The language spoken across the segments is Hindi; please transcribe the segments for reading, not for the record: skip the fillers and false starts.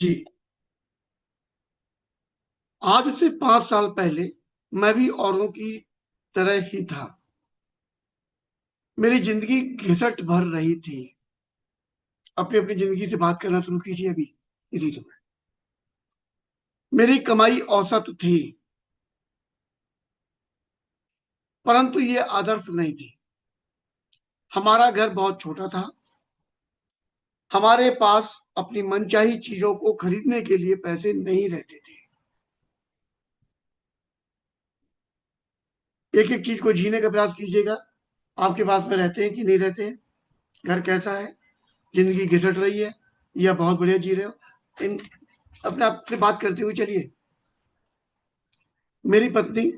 जी। आज से 5 साल पहले मैं भी औरों की तरह ही था। मेरी जिंदगी घिसट भर रही थी। अपनी अपनी जिंदगी से बात करना शुरू कीजिए अभी इसी समय। मेरी कमाई औसत थी, परंतु ये आदर्श नहीं थी। हमारा घर बहुत छोटा था। हमारे पास अपनी मनचाही चीजों को खरीदने के लिए पैसे नहीं रहते थे। एक एक चीज को जीने का प्रयास कीजिएगा। आपके पास में रहते हैं कि नहीं रहते हैं? घर कैसा है? जिंदगी घिसट रही है या बहुत बढ़िया जी रहे हो? इन अपने आप से बात करते हुए चलिए। मेरी पत्नी,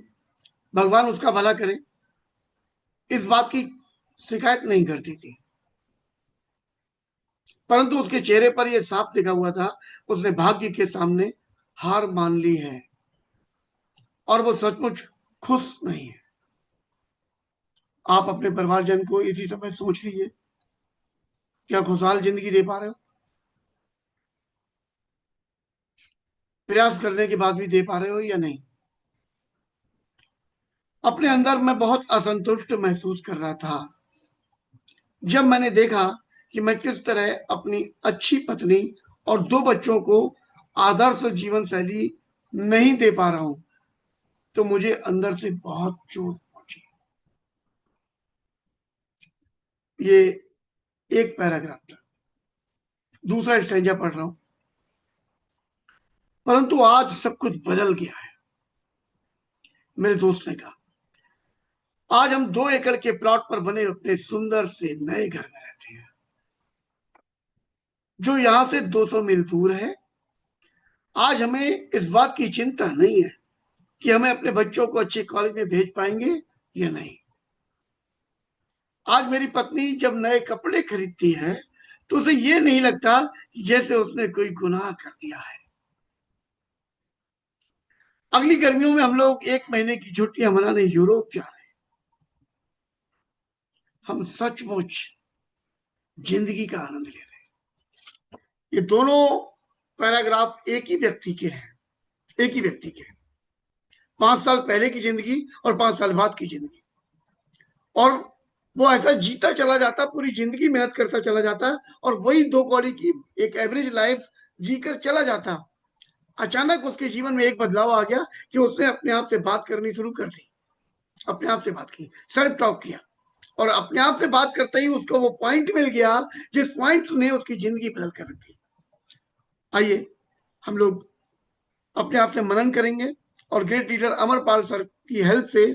भगवान उसका भला करे, इस बात की शिकायत नहीं करती थी, परंतु उसके चेहरे पर यह साफ लिखा हुआ था, उसने भाग्य के सामने हार मान ली है और वो सचमुच खुश नहीं है। आप अपने परिवारजन को इसी समय सोच लीजिए, क्या खुशहाल जिंदगी दे पा रहे हो? प्रयास करने के बाद भी दे पा रहे हो या नहीं? अपने अंदर मैं बहुत असंतुष्ट महसूस कर रहा था जब मैंने देखा कि मैं किस तरह अपनी अच्छी पत्नी और 2 बच्चों को आदर्श जीवन शैली नहीं दे पा रहा हूं, तो मुझे अंदर से बहुत चोट पहुंची। ये एक पैराग्राफ था। दूसरा स्टैंजा पढ़ रहा हूं। परंतु आज सब कुछ बदल गया है, मेरे दोस्त ने कहा। आज हम 2 एकड़ के प्लॉट पर बने अपने सुंदर से नए घर में रहते हैं, जो यहां से 200 मील दूर है। आज हमें इस बात की चिंता नहीं है कि हमें अपने बच्चों को अच्छे कॉलेज में भेज पाएंगे या नहीं। आज मेरी पत्नी जब नए कपड़े खरीदती है तो उसे ये नहीं लगता जैसे उसने कोई गुनाह कर दिया है। अगली गर्मियों में हम लोग 1 महीने की छुट्टियां मनाने यूरोप जा रहे हैं। हम सचमुच जिंदगी का आनंद ले रहे हैं। ये दोनों पैराग्राफ एक ही व्यक्ति के हैं, एक ही व्यक्ति के। 5 साल पहले की जिंदगी और 5 साल बाद की जिंदगी। और वो ऐसा जीता चला जाता, पूरी जिंदगी मेहनत करता चला जाता और वही 2 कौड़ी की एक एवरेज लाइफ जीकर चला जाता। अचानक उसके जीवन में एक बदलाव आ गया कि उसने अपने आप से बात करनी शुरू कर दी। अपने आप से बात की, सेल्फ टॉक किया, और अपने आप से बात करते ही उसको वो पॉइंट मिल गया जिस पॉइंट ने उसकी जिंदगी बदल कर रख दी। आइए हम लोग अपने आप से मनन करेंगे और ग्रेट लीडर अमरपाल सर की हेल्प से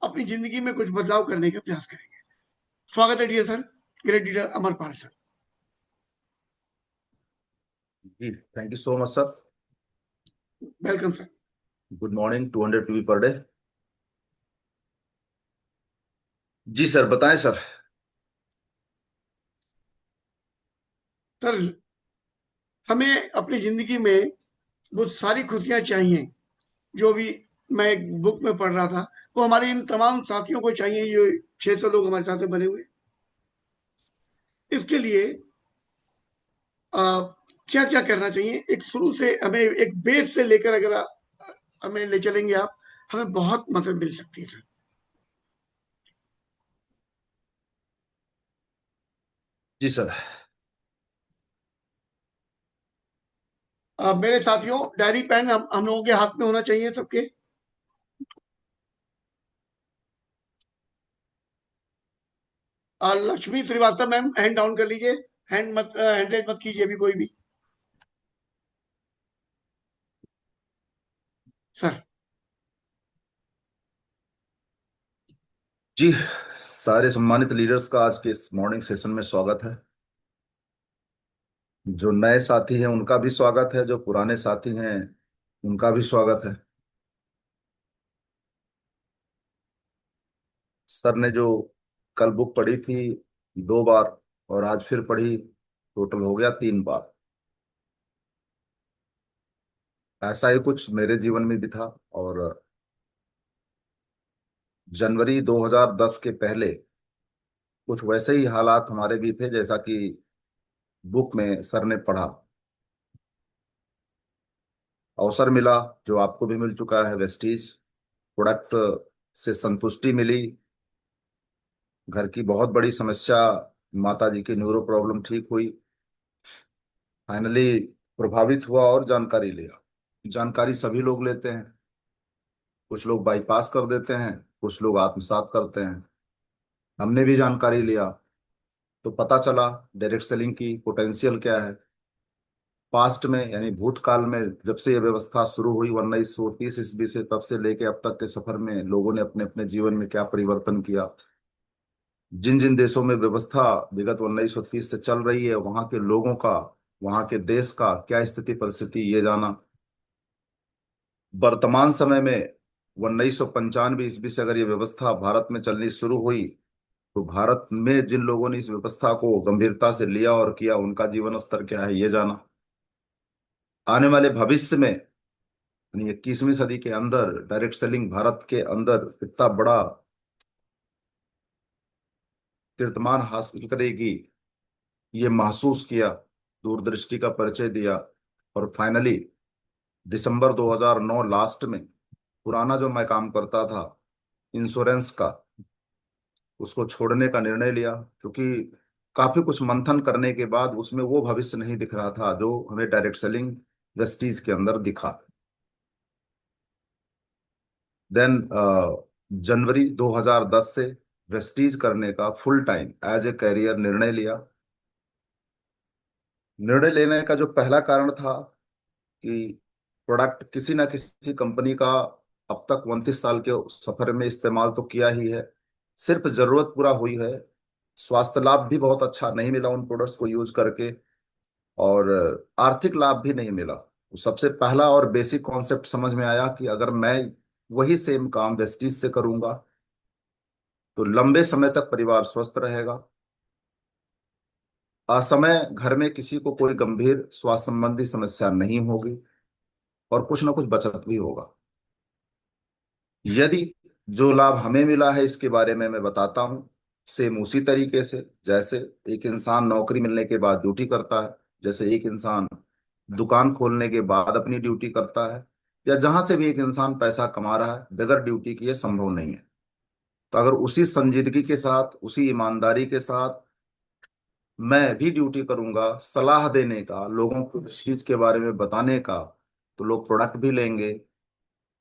अपनी जिंदगी में कुछ बदलाव करने का प्रयास करेंगे। स्वागत है dear sir, great leader Amarpal sir. जी, thank you so much sir. Welcome sir. Good morning. 200 PV per day. जी सर, बताएं सर। सर, हमें अपनी जिंदगी में वो सारी खुशियां चाहिए जो भी मैं एक बुक में पढ़ रहा था, वो हमारे इन तमाम साथियों को चाहिए। ये 600 लोग हमारे साथ में बने हुए। इसके लिए क्या क्या करना चाहिए? एक शुरू से हमें एक बेस से लेकर अगर हमें ले चलेंगे आप, हमें बहुत मदद मिल सकती है सर। जी सर। मेरे साथियों, डायरी पेन हम लोगों के हाथ में होना चाहिए सबके। Lakshmi Shrivastava ma'am, hand down कर लीजिए। हैंड रेज मत कीजिए अभी कोई भी। सर। जी, सारे सम्मानित लीडर्स का आज के इस मॉर्निंग सेशन में स्वागत है। जो नए साथी हैं उनका भी स्वागत है, जो पुराने साथी हैं उनका भी स्वागत है। सर ने जो कल बुक पढ़ी थी 2 बार और आज फिर पढ़ी, टोटल हो गया 3 बार। ऐसा ही कुछ मेरे जीवन में भी था। और जनवरी 2010 के पहले कुछ वैसे ही हालात हमारे भी थे जैसा कि बुक में सर ने पढ़ा। अवसर मिला, जो आपको भी मिल चुका है, वेस्टीज प्रोडक्ट से संतुष्टि मिली। घर की बहुत बड़ी समस्या, माता जी की न्यूरो प्रॉब्लम ठीक हुई। फाइनली प्रभावित हुआ और जानकारी लिया। जानकारी सभी लोग लेते हैं, कुछ लोग बाईपास कर देते हैं, कुछ लोग आत्मसात करते हैं। हमने भी जानकारी लिया तो पता चला डायरेक्ट सेलिंग की पोटेंशियल क्या है। पास्ट में यानी भूतकाल में जब से ये व्यवस्था शुरू हुई 1930 ईस्वी से, तब से लेके अब तक के सफर में लोगों ने अपने अपने जीवन में क्या परिवर्तन किया। जिन जिन देशों में व्यवस्था विगत 1930 से चल रही है, वहां के लोगों का, वहां के देश का क्या स्थिति परिस्थिति, ये जाना। वर्तमान समय में 1995 ईस्वी से अगर ये व्यवस्था भारत में चलनी शुरू हुई, तो भारत में जिन लोगों ने इस व्यवस्था को गंभीरता से लिया और किया, उनका जीवन स्तर क्या है, ये जाना। आने वाले भविष्य में यानी 21वीं सदी के अंदर डायरेक्ट सेलिंग भारत के अंदर कितना बड़ा कीर्तिमान हासिल करेगी, ये महसूस किया, दूरदृष्टि का परिचय दिया। और फाइनली दिसंबर 2009 लास्ट में पुराना जो मैं काम करता था इंश्योरेंस का, उसको छोड़ने का निर्णय लिया, क्योंकि काफी कुछ मंथन करने के बाद उसमें वो भविष्य नहीं दिख रहा था जो हमें डायरेक्ट सेलिंग वेस्टीज के अंदर दिखा। देन जनवरी 2010 से वेस्टीज करने का full time as a career निर्णय लिया। निर्णय लेने का जो पहला कारण था कि प्रोडक्ट किसी ना किसी कंपनी का अब तक 29 साल के सफर में इस्तेमाल तो किया ही है, सिर्फ जरूरत पूरा हुई है। स्वास्थ्य लाभ भी बहुत अच्छा नहीं मिला उन प्रोडक्ट्स को यूज करके, और आर्थिक लाभ भी नहीं मिला। तो सबसे पहला और बेसिक कॉन्सेप्ट समझ में आया कि अगर मैं वही सेम काम वेस्टीज से करूंगा तो लंबे समय तक परिवार स्वस्थ रहेगा, असमय घर में किसी को कोई गंभीर स्वास्थ्य संबंधी समस्या नहीं होगी, और कुछ ना कुछ बचत भी होगा। यदि जो लाभ हमें मिला है इसके बारे में मैं बताता हूं, सेम उसी तरीके से जैसे एक इंसान नौकरी मिलने के बाद ड्यूटी करता है, जैसे एक इंसान दुकान खोलने के बाद अपनी ड्यूटी करता है, या जहां से भी एक इंसान पैसा कमा रहा है बगैर ड्यूटी किए संभव नहीं है। तो अगर उसी संजीदगी के साथ, उसी ईमानदारी के साथ मैं भी ड्यूटी करूंगा सलाह देने का, लोगों को इस चीज के बारे में बताने का, तो लोग प्रोडक्ट भी लेंगे,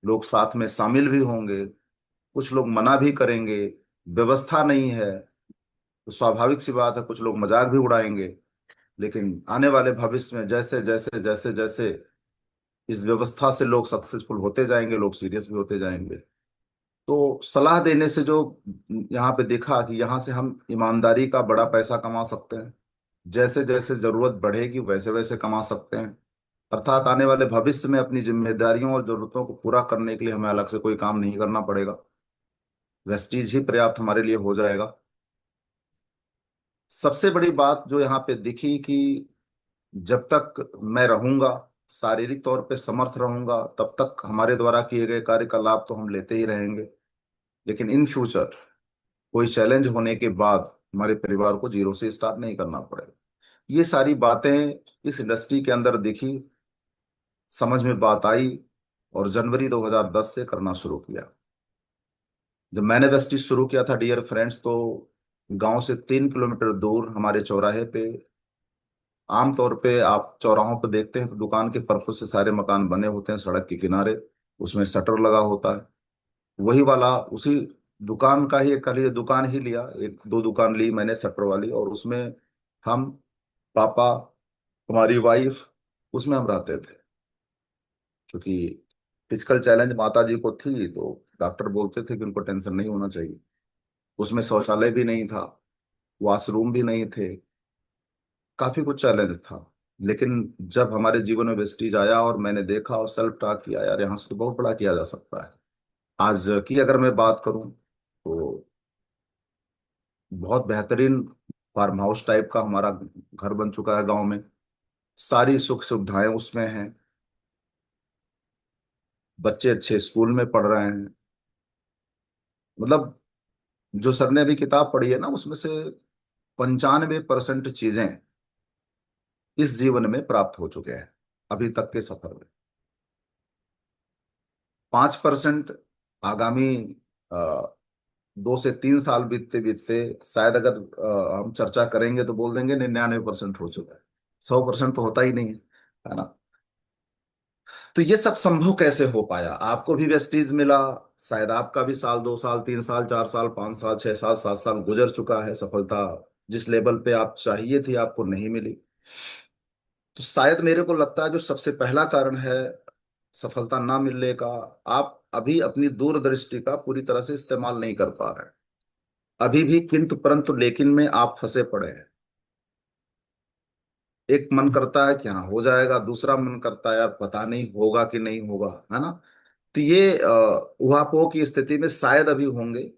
लोग साथ में शामिल भी होंगे, कुछ लोग मना भी करेंगे। व्यवस्था नहीं है तो स्वाभाविक सी बात है कुछ लोग मजाक भी उड़ाएंगे। लेकिन आने वाले भविष्य में जैसे जैसे जैसे जैसे इस व्यवस्था से लोग सक्सेसफुल होते जाएंगे, लोग सीरियस भी होते जाएंगे। तो सलाह देने से जो यहाँ पे देखा कि यहाँ से हम ईमानदारी का बड़ा पैसा कमा सकते हैं, जैसे जैसे जरूरत बढ़ेगी वैसे वैसे कमा सकते हैं। अर्थात आने वाले भविष्य में अपनी जिम्मेदारियों और जरूरतों को पूरा करने के लिए हमें अलग से कोई काम नहीं करना पड़ेगा, वेस्टीज ही पर्याप्त हमारे लिए हो जाएगा। सबसे बड़ी बात जो यहाँ पे दिखी कि जब तक मैं रहूंगा, शारीरिक तौर पे समर्थ रहूंगा, तब तक हमारे द्वारा किए गए कार्य का लाभ तो हम लेते ही रहेंगे। लेकिन इन फ्यूचर कोई चैलेंज होने के बाद हमारे परिवार को जीरो से स्टार्ट नहीं करना पड़ेगा। ये सारी बातें इस इंडस्ट्री के अंदर दिखी, समझ में बात आई, और जनवरी 2010 से करना शुरू किया। जब मैंने वेस्टीज शुरू किया था डियर फ्रेंड्स, तो गांव से 3 किलोमीटर दूर हमारे चौराहे पे, आमतौर पे आप चौराहों पे देखते हैं तो दुकान के पर्पज से सारे मकान बने होते हैं सड़क के किनारे, उसमें शटर लगा होता है। वही वाला उसी दुकान का ही एक, करिए दुकान ही लिया, एक दो दुकान ली मैंने शटर वाली, और उसमें हम, पापा, हमारी वाइफ, उसमें हम रहते थे। क्योंकि फिजिकल चैलेंज माता जी को थी, तो डॉक्टर बोलते थे कि उनको टेंशन नहीं होना चाहिए। उसमें शौचालय भी नहीं था, वॉशरूम भी नहीं थे, काफी कुछ चैलेंज था। लेकिन जब हमारे जीवन में वेस्टीज आया और मैंने देखा और सेल्फ टॉक किया, यार यहाँ से तो बहुत बड़ा किया जा सकता है। आज की अगर मैं बात करूं तो बहुत बेहतरीन फार्म हाउस टाइप का हमारा घर बन चुका है गांव में, सारी सुख सुविधाएं उसमें हैं, बच्चे अच्छे स्कूल में पढ़ रहे हैं। मतलब जो सर ने अभी किताब पढ़ी है ना, उसमें से 95% चीजें इस जीवन में प्राप्त हो चुके हैं अभी तक के सफर में। 5% आगामी अ, 2 से 3 साल बीतते बीतते शायद अगर हम चर्चा करेंगे तो बोल देंगे 99% हो चुका है। 100% तो होता ही नहीं है ना। तो ये सब संभव कैसे हो पाया? आपको भी वेस्टीज मिला, शायद आपका भी साल 2 साल 3 साल 4 साल 5 साल 6 साल 7 साल गुजर चुका है, सफलता जिस लेवल पे आप चाहिए थी आपको नहीं मिली। तो शायद मेरे को लगता है जो सबसे पहला कारण है सफलता ना मिलने का, आप अभी अपनी दूरदृष्टि का पूरी तरह से इस्तेमाल नहीं कर पा रहे हैं। अभी भी किंतु परंतु लेकिन में आप फंसे पड़े हैं। एक मन करता है कि हाँ हो जाएगा, दूसरा मन करता है यार पता नहीं होगा कि नहीं होगा, है ना। तो ये उहापोह की स्थिति में शायद अभी होंगे,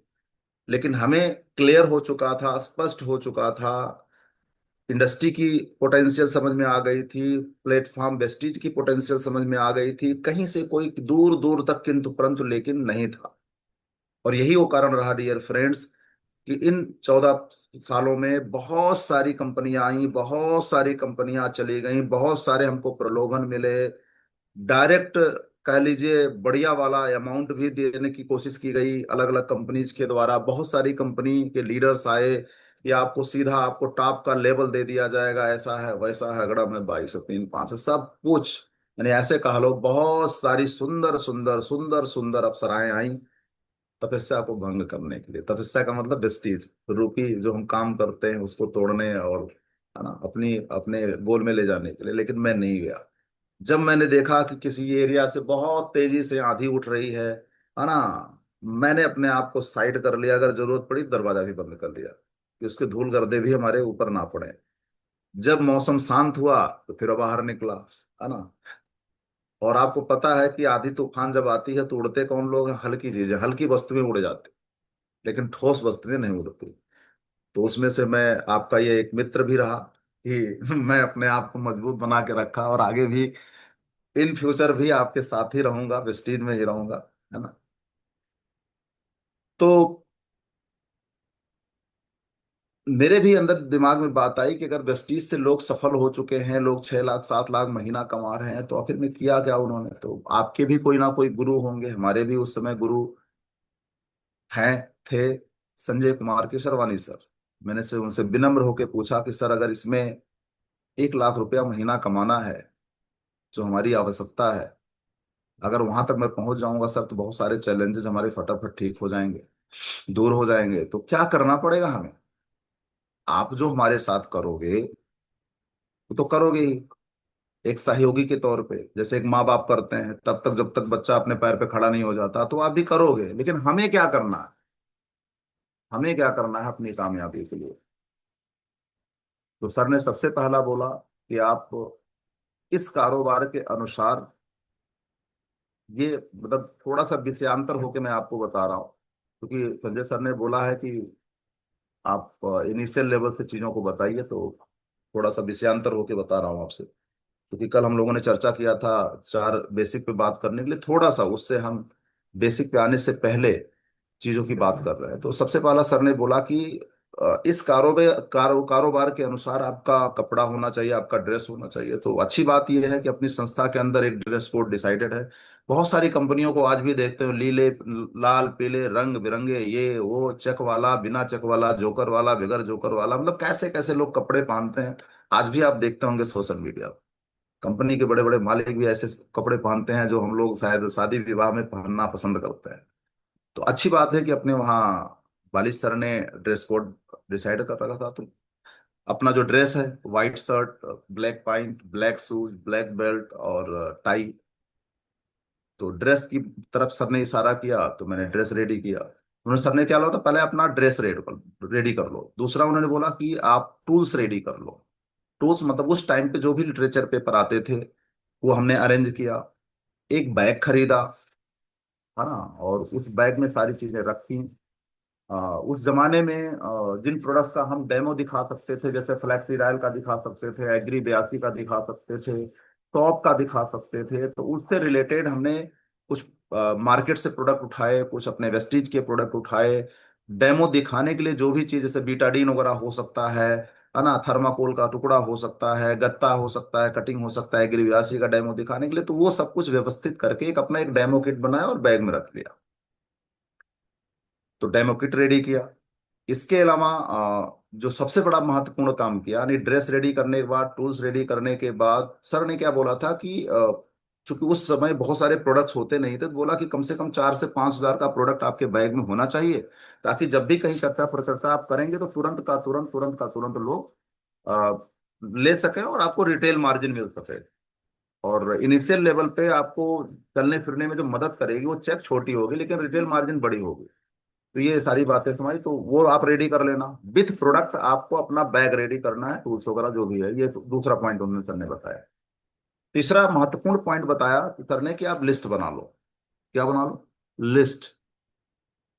लेकिन हमें क्लियर हो चुका था, स्पष्ट हो चुका था, इंडस्ट्री की पोटेंशियल समझ में आ गई थी, प्लेटफॉर्म वेस्टीज की पोटेंशियल समझ में आ गई थी, कहीं से कोई दूर दूर तक किंतु परंतु लेकिन नहीं था। और यही वो कारण रहा डियर फ्रेंड्स कि इन 14 सालों में बहुत सारी कंपनियां आई, बहुत सारी कंपनियां चली गई, बहुत सारे हमको प्रलोभन मिले, डायरेक्ट कह लीजिए बढ़िया वाला अमाउंट भी देने की कोशिश की गई अलग अलग कंपनीज के द्वारा। बहुत सारी कंपनी के लीडर्स आए कि आपको सीधा आपको टॉप का लेवल दे दिया जाएगा, ऐसा है वैसा है, अगड़ा में 22 3 5 सब कुछ, यानी ऐसे कह लो बहुत सारी सुंदर सुंदर सुंदर सुंदर अप्सराएं आई तपस्या को भंग करने के लिए। तपस्या का मतलब वेस्टीज रूपी जो हम काम करते हैं उसको तोड़ने और, है ना, अपनी अपने गोल में ले जाने के लिए। लेकिन मैं नहीं गया। जब मैंने देखा कि किसी एरिया से बहुत तेजी से आंधी उठ रही है ना, मैंने अपने आप को साइड कर लिया, अगर जरूरत पड़ी तो दरवाजा भी बंद कर लिया कि उसके धूल गर्दे भी हमारे ऊपर ना पड़े। जब मौसम शांत हुआ तो फिर बाहर निकला, है ना। और आपको पता है कि आंधी तूफान जब आती है तो उड़ते कौन लोग हैं? हल्की चीजें, हल्की वस्तुएं उड़ जाती, लेकिन ठोस वस्तुएं नहीं उड़ती। तो उसमें से मैं आपका ये एक मित्र भी रहा कि मैं अपने आप को मजबूत बना के रखा, और आगे भी इन फ्यूचर भी आपके साथ ही रहूंगा, वेस्टीज में ही रहूंगा, है ना। तो मेरे भी अंदर दिमाग में बात आई कि अगर वेस्टीज से लोग सफल हो चुके हैं, लोग 6 लाख 7 लाख महीना कमा रहे हैं, तो आखिर में किया क्या उन्होंने? तो आपके भी कोई ना कोई गुरु होंगे, हमारे भी उस समय गुरु हैं, थे, संजय कुमार केसरवानी सर। मैंने से उनसे विनम्र होकर पूछा कि सर अगर इसमें 1 लाख रुपया महीना कमाना है जो हमारी आवश्यकता है, अगर वहां तक मैं पहुंच जाऊंगा सर तो बहुत सारे चैलेंजेस हमारे फटाफट ठीक हो जाएंगे, दूर हो जाएंगे। तो क्या करना पड़ेगा हमें? आप जो हमारे साथ करोगे वो तो करोगे ही एक सहयोगी के तौर पे, जैसे एक माँ बाप करते हैं तब तक जब तक बच्चा अपने पैर पे खड़ा नहीं हो जाता, तो आप भी करोगे। लेकिन हमें क्या करना है? हमें क्या करना है अपनी कामयाबी के लिए? तो सर ने सबसे पहला बोला कि आप इस कारोबार के अनुसार, ये मतलब थोड़ा सा विषयांतर होके मैं आपको बता रहा हूँ, क्योंकि संजय सर ने बोला है कि आप इनिशियल लेवल से चीजों को बताइए, तो थोड़ा सा विषयांतर होके बता रहा हूँ आपसे। क्योंकि कल हम लोगों ने चर्चा किया था 4 बेसिक पे बात करने के लिए, थोड़ा सा उससे हम बेसिक पे आने से पहले चीजों की बात कर रहे हैं। तो सबसे पहला सर ने बोला कि इस कारोबार के अनुसार आपका कपड़ा होना चाहिए, आपका ड्रेस होना चाहिए। तो अच्छी बात यह है कि अपनी संस्था के अंदर एक ड्रेस कोड डिसाइडेड है। बहुत सारी कंपनियों को आज भी देखते हो नीले लाल पीले रंग बिरंगे, ये वो, चेक वाला बिना चेक वाला, जोकर वाला बगैर जोकर वाला, मतलब कैसे कैसे लोग कपड़े पहनते हैं। आज भी आप देखते होंगे सोशल मीडिया, कंपनी के बड़े बड़े मालिक भी ऐसे कपड़े पहनते हैं जो हम लोग शायद शादी विवाह में पहनना पसंद करते हैं। तो अच्छी बात है कि अपने वहाँ बालिश सर ने ड्रेस कोड डिसाइड कर रखा था। तो अपना जो ड्रेस है, white shirt, black pant, black shoes, black belt और टाई। तो ड्रेस की तरफ सर ने इशारा किया तो मैंने ड्रेस रेडी किया। उन्होंने सर ने क्या बोला था, पहले अपना ड्रेस रेडी कर लो। दूसरा उन्होंने बोला कि आप टूल्स रेडी कर लो। टूल्स मतलब उस टाइम पे जो भी लिटरेचर पेपर आते थे वो हमने अरेंज किया। एक बैग खरीदा, है ना, और उस बैग में सारी चीजें रखी। उस जमाने में जिन प्रोडक्ट्स का हम डेमो दिखा सकते थे, जैसे फ्लैक्सीडाइल का दिखा सकते थे, एग्री 82 का दिखा सकते थे, टॉप का दिखा सकते थे, तो उससे रिलेटेड हमने कुछ मार्केट से प्रोडक्ट उठाए, कुछ अपने वेस्टीज के प्रोडक्ट उठाए। डेमो दिखाने के लिए जो भी चीज जैसे बीटाडीन वगैरह हो सकता है है ना, थर्माकोल का टुकड़ा हो सकता है, गत्ता हो सकता है, कटिंग हो सकता है, गिरियासी का डेमो दिखाने के लिए। तो वो सब कुछ व्यवस्थित करके एक अपना एक डेमो किट बनाया और बैग में रख लिया। तो डेमो किट रेडी किया। इसके अलावा जो सबसे बड़ा महत्वपूर्ण काम किया, यानी ड्रेस रेडी करने के बाद, टूल्स रेडी करने के बाद, सर ने क्या बोला था कि चूंकि उस समय बहुत सारे प्रोडक्ट्स होते नहीं थे, तो बोला कि कम से कम 4 से 5 हजार का प्रोडक्ट आपके बैग में होना चाहिए, ताकि जब भी कहीं चर्चा प्रचर्चा आप करेंगे तो तुरंत का तुरंत, तुरंत का तुरंत लोग ले सकें और आपको रिटेल मार्जिन मिल सके। और इनिशियल लेवल पे आपको चलने फिरने में जो मदद करेगी वो चेक छोटी होगी, लेकिन रिटेल मार्जिन बड़ी होगी। तो ये सारी बातें समझ, तो वो आप रेडी कर लेना विथ प्रोडक्ट। आपको अपना बैग रेडी करना है, टूल्स वगैरह जो भी है। ये तो दूसरा पॉइंट उन्होंने सर ने बताया। तीसरा महत्वपूर्ण पॉइंट बताया कि सर ने कि आप लिस्ट बना लो। क्या बना लो? लिस्ट।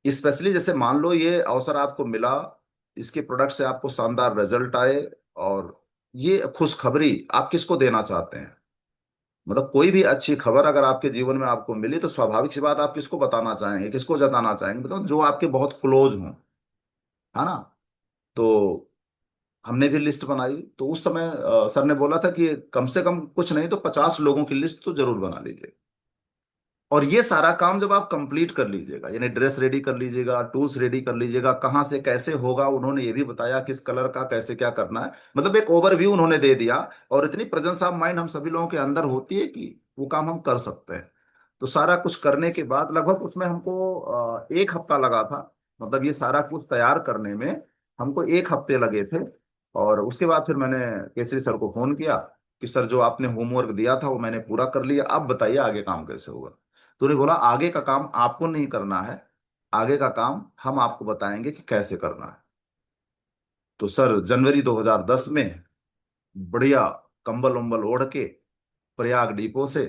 स्पेशली जैसे मान लो ये अवसर आपको मिला, इसके प्रोडक्ट से आपको शानदार रिजल्ट आए, और ये खुशखबरी आप किसको देना चाहते हैं? मतलब कोई भी अच्छी खबर अगर आपके जीवन में आपको मिली, तो स्वाभाविक सी बात, आप किसको बताना चाहेंगे, किसको जताना चाहेंगे? मतलब जो आपके बहुत क्लोज हों, है ना। तो हमने भी लिस्ट बनाई। तो उस समय सर ने बोला था कि कम से कम कुछ नहीं तो 50 लोगों की लिस्ट तो जरूर बना लीजिए। और ये सारा काम जब आप कंप्लीट कर लीजिएगा, यानी ड्रेस रेडी कर लीजिएगा, टूल्स रेडी कर लीजिएगा, कहाँ से कैसे होगा उन्होंने ये भी बताया, किस कलर का कैसे क्या करना है, मतलब एक ओवरव्यू उन्होंने दे दिया। और इतनी प्रेजेंस ऑफ माइंड हम सभी लोगों के अंदर होती है कि वो काम हम कर सकते हैं। तो सारा कुछ करने के बाद लगभग उसमें हमको 1 हफ्ता लगा था। मतलब ये सारा कुछ तैयार करने में हमको 1 हफ्ते लगे थे। और उसके बाद फिर मैंने केसरी सर को फोन किया कि सर जो आपने होमवर्क दिया था वो मैंने पूरा कर लिया, अब बताइए आगे काम कैसे होगा। तो उन्हें बोला आगे का काम आपको नहीं करना है, आगे का काम हम आपको बताएंगे कि कैसे करना है। तो सर जनवरी 2010 में बढ़िया कंबल उम्बल ओढ़ के प्रयाग डिपो से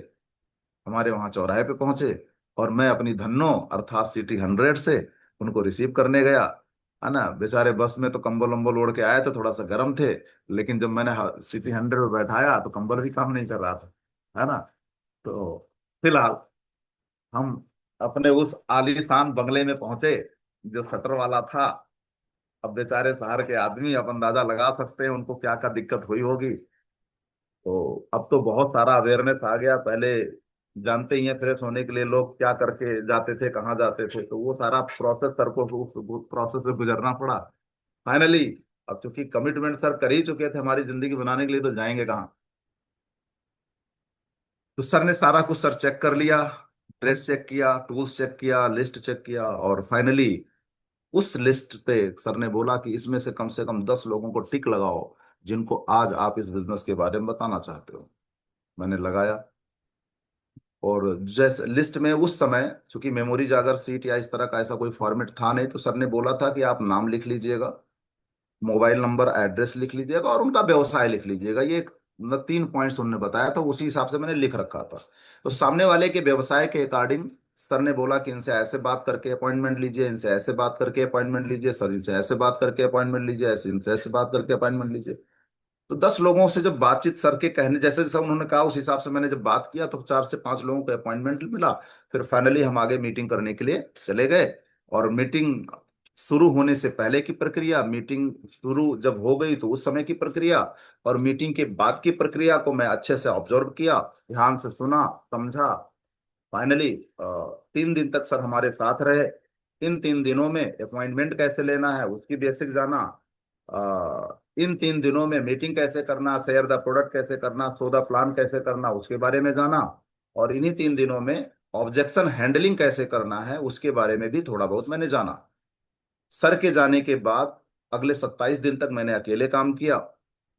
हमारे वहां चौराहे पे पहुंचे, और मैं अपनी धन्नो अर्थात सिटी 100 से उनको रिसीव करने गया। है ना, बेचारे बस में तो कंबल उम्बल ओढ़ के आए थे, थोड़ा सा गर्म थे, लेकिन जब मैंने सिटी 100 में बैठाया तो कंबल भी काम नहीं कर रहा था। है ना। तो फिलहाल हम अपने उस आलीशान बंगले में पहुंचे जो शटर वाला था। अब बेचारे शहर के आदमी, आप अंदाजा लगा सकते हैं उनको क्या क्या दिक्कत हुई होगी। तो अब तो बहुत सारा अवेयरनेस आ गया। पहले जानते ही हैं, फ्रेश होने के लिए लोग क्या करके जाते थे, कहाँ जाते थे, तो वो सारा प्रोसेस सर को उस प्रोसेस से गुजरना पड़ा फाइनली। अब चूंकि कमिटमेंट सर कर ही चुके थे हमारी जिंदगी बनाने के लिए, तो जाएंगे कहाँ। तो सर ने सारा कुछ सर चेक कर लिया, ड्रेस चेक किया, टूल्स चेक किया, लिस्ट चेक किया, और फाइनली उस लिस्ट पे सर ने बोला कि इसमें से कम 10 लोगों को टिक लगाओ जिनको आज आप इस बिजनेस के बारे में बताना चाहते हो। मैंने लगाया। और जैसे लिस्ट में उस समय चूंकि मेमोरी जागर सीट या इस तरह का ऐसा कोई फॉर्मेट था नहीं, तो सर ने बोला था कि आप नाम लिख लीजिएगा, मोबाइल नंबर एड्रेस लिख लीजिएगा, और उनका व्यवसाय लिख लीजिएगा। ये मतलब 3 पॉइंट्स उन्होंने बताया था, उसी हिसाब से मैंने लिख रखा था। तो सामने वाले के व्यवसाय के अकॉर्डिंग सर ने बोला कि इनसे ऐसे बात करके अपॉइंटमेंट लीजिए, इनसे ऐसे बात करके अपॉइंटमेंट लीजिए, सर इनसे ऐसे बात करके अपॉइंटमेंट लीजिए, ऐसे इनसे ऐसे बात करके अपॉइंटमेंट लीजिए। तो 10 लोगों से जब बातचीत सर के कहने जैसे जैसा उन्होंने कहा, उस हिसाब से मैंने जब बात किया, तो 4 से 5 लोगों को अपॉइंटमेंट मिला। फिर फाइनली हम आगे मीटिंग करने के लिए चले गए। और मीटिंग शुरू होने से पहले की प्रक्रिया, मीटिंग शुरू जब हो गई तो उस समय की प्रक्रिया, और मीटिंग के बाद की प्रक्रिया को मैं अच्छे से ऑब्जर्व किया, ध्यान से सुना, समझा। फाइनली 3 दिन तक सर हमारे साथ रहे। इन 3 दिनों में अपॉइंटमेंट कैसे लेना है उसकी बेसिक जाना। इन 3 दिनों में मीटिंग कैसे करना, शेयर द प्रोडक्ट कैसे करना, सो द प्लान कैसे करना, उसके बारे में जाना। और इन्हीं 3 दिनों में ऑब्जेक्शन हैंडलिंग कैसे करना है उसके बारे में भी थोड़ा बहुत मैंने जाना। सर के जाने के बाद अगले 27 दिन तक मैंने अकेले काम किया।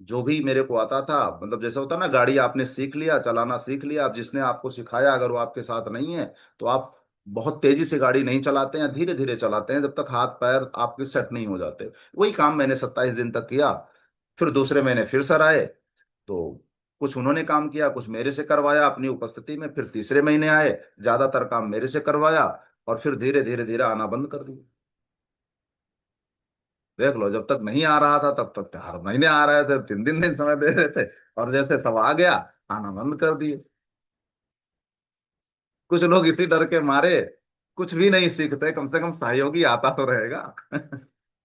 जो भी मेरे को आता था, मतलब जैसा होता ना, गाड़ी आपने सीख लिया, चलाना सीख लिया, अब जिसने आपको सिखाया अगर वो आपके साथ नहीं है, तो आप बहुत तेजी से गाड़ी नहीं चलाते हैं, धीरे धीरे चलाते हैं जब तक हाथ पैर आपके सेट नहीं हो जाते। वही काम मैंने 27 दिन तक किया। फिर दूसरे महीने फिर सर आए, तो कुछ उन्होंने काम किया, कुछ मेरे से करवाया अपनी उपस्थिति में। फिर तीसरे महीने आए, ज्यादातर काम मेरे से करवाया, और फिर धीरे धीरे धीरे आना बंद कर दिया। देख लो, जब तक नहीं आ रहा था तब तक हर महीने आ रहे थे, 3 दिन समय दे रहे थे, और जैसे सब आ गया आना बंद कर दिए। कुछ लोग इसी डर के मारे कुछ भी नहीं सीखते, कम से कम सहयोगी आता तो रहेगा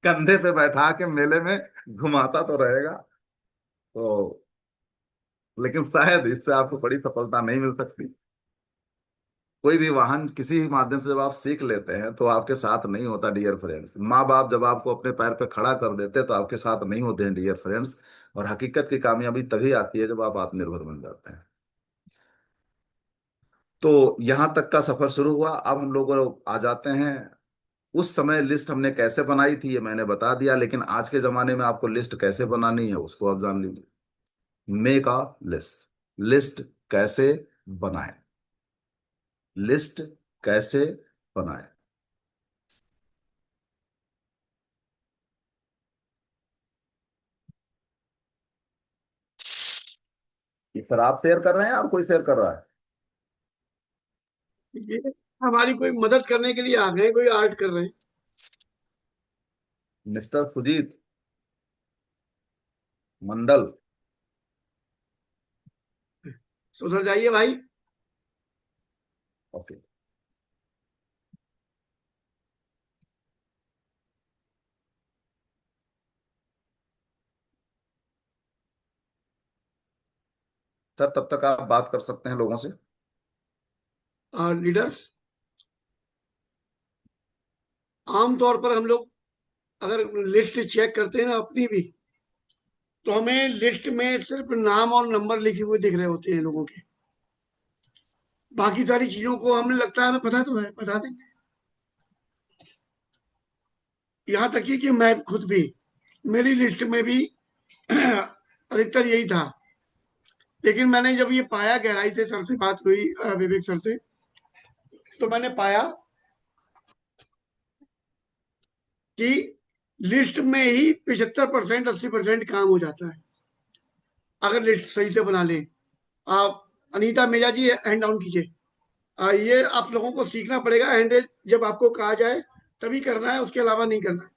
कंधे पे बैठा के मेले में घुमाता तो रहेगा। तो लेकिन शायद इससे आपको बड़ी सफलता नहीं मिल सकती। कोई भी वाहन किसी भी माध्यम से जब आप सीख लेते हैं तो आपके साथ नहीं होता डियर फ्रेंड्स। माँ बाप जब आपको अपने पैर पे खड़ा कर देते हैं तो आपके साथ नहीं होते हैं डियर फ्रेंड्स। और हकीकत की कामयाबी तभी आती है जब आप आत्मनिर्भर बन जाते हैं। तो यहां तक का सफर शुरू हुआ। अब हम लोग आ जाते हैं। उस समय लिस्ट हमने कैसे बनाई थी ये मैंने बता दिया, लेकिन आज के जमाने में आपको लिस्ट कैसे बनानी है उसको आप जान लीजिए। Make a list. लिस्ट कैसे बनाएं। लिस्ट कैसे बनाएं। ये सर आप शेयर कर रहे हैं और कोई शेयर कर रहा है? ये हमारी कोई मदद करने के लिए आ गए, कोई आर्ट कर रहे हैं। मिस्टर सुजीत मंडल। तो उधर जाइए भाई। ओके। सर तब तक आप बात कर सकते हैं लोगों से। और लीडर्स, आमतौर पर हम लोग अगर लिस्ट चेक करते हैं ना अपनी भी, तो हमें लिस्ट में सिर्फ नाम और नंबर लिखे हुए दिख रहे होते हैं लोगों के। बाकी सारी चीजों को हमें लगता है हमें पता तो है, बता देंगे। यहाँ तक कि मैं खुद भी, मेरी लिस्ट में भी अधिकतर यही था। लेकिन मैंने जब ये पाया, गहराई से सर से बात हुई, विवेक सर से, तो मैंने पाया कि लिस्ट में ही 75% 80% काम हो जाता है अगर लिस्ट सही से बना ले। आप अनीता मेजा जी हैंड डाउन कीजिए। ये आप लोगों को सीखना पड़ेगा, हैंड रेज जब आपको कहा जाए तभी करना है, उसके अलावा नहीं करना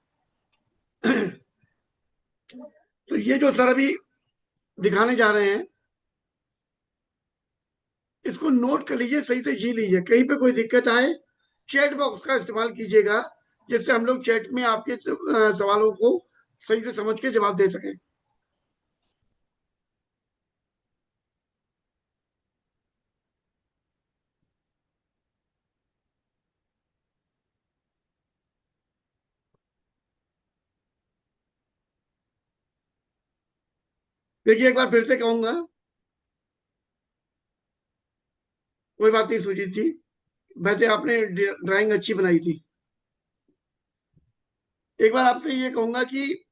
है। तो ये जो सर अभी दिखाने जा रहे हैं, इसको नोट कर लीजिए, सही से जी लीजिए। कहीं पे कोई दिक्कत आए, चैट बॉक्स का इस्तेमाल कीजिएगा, जिससे हम लोग चैट में आपके सवालों को सही से समझ के जवाब दे सकें। देखिए, एक बार फिर से कहूंगा, कोई बात नहीं सुजीत जी, वैसे आपने ड्राइंग अच्छी बनाई थी। एक बार आपसे ये कहूंगा कि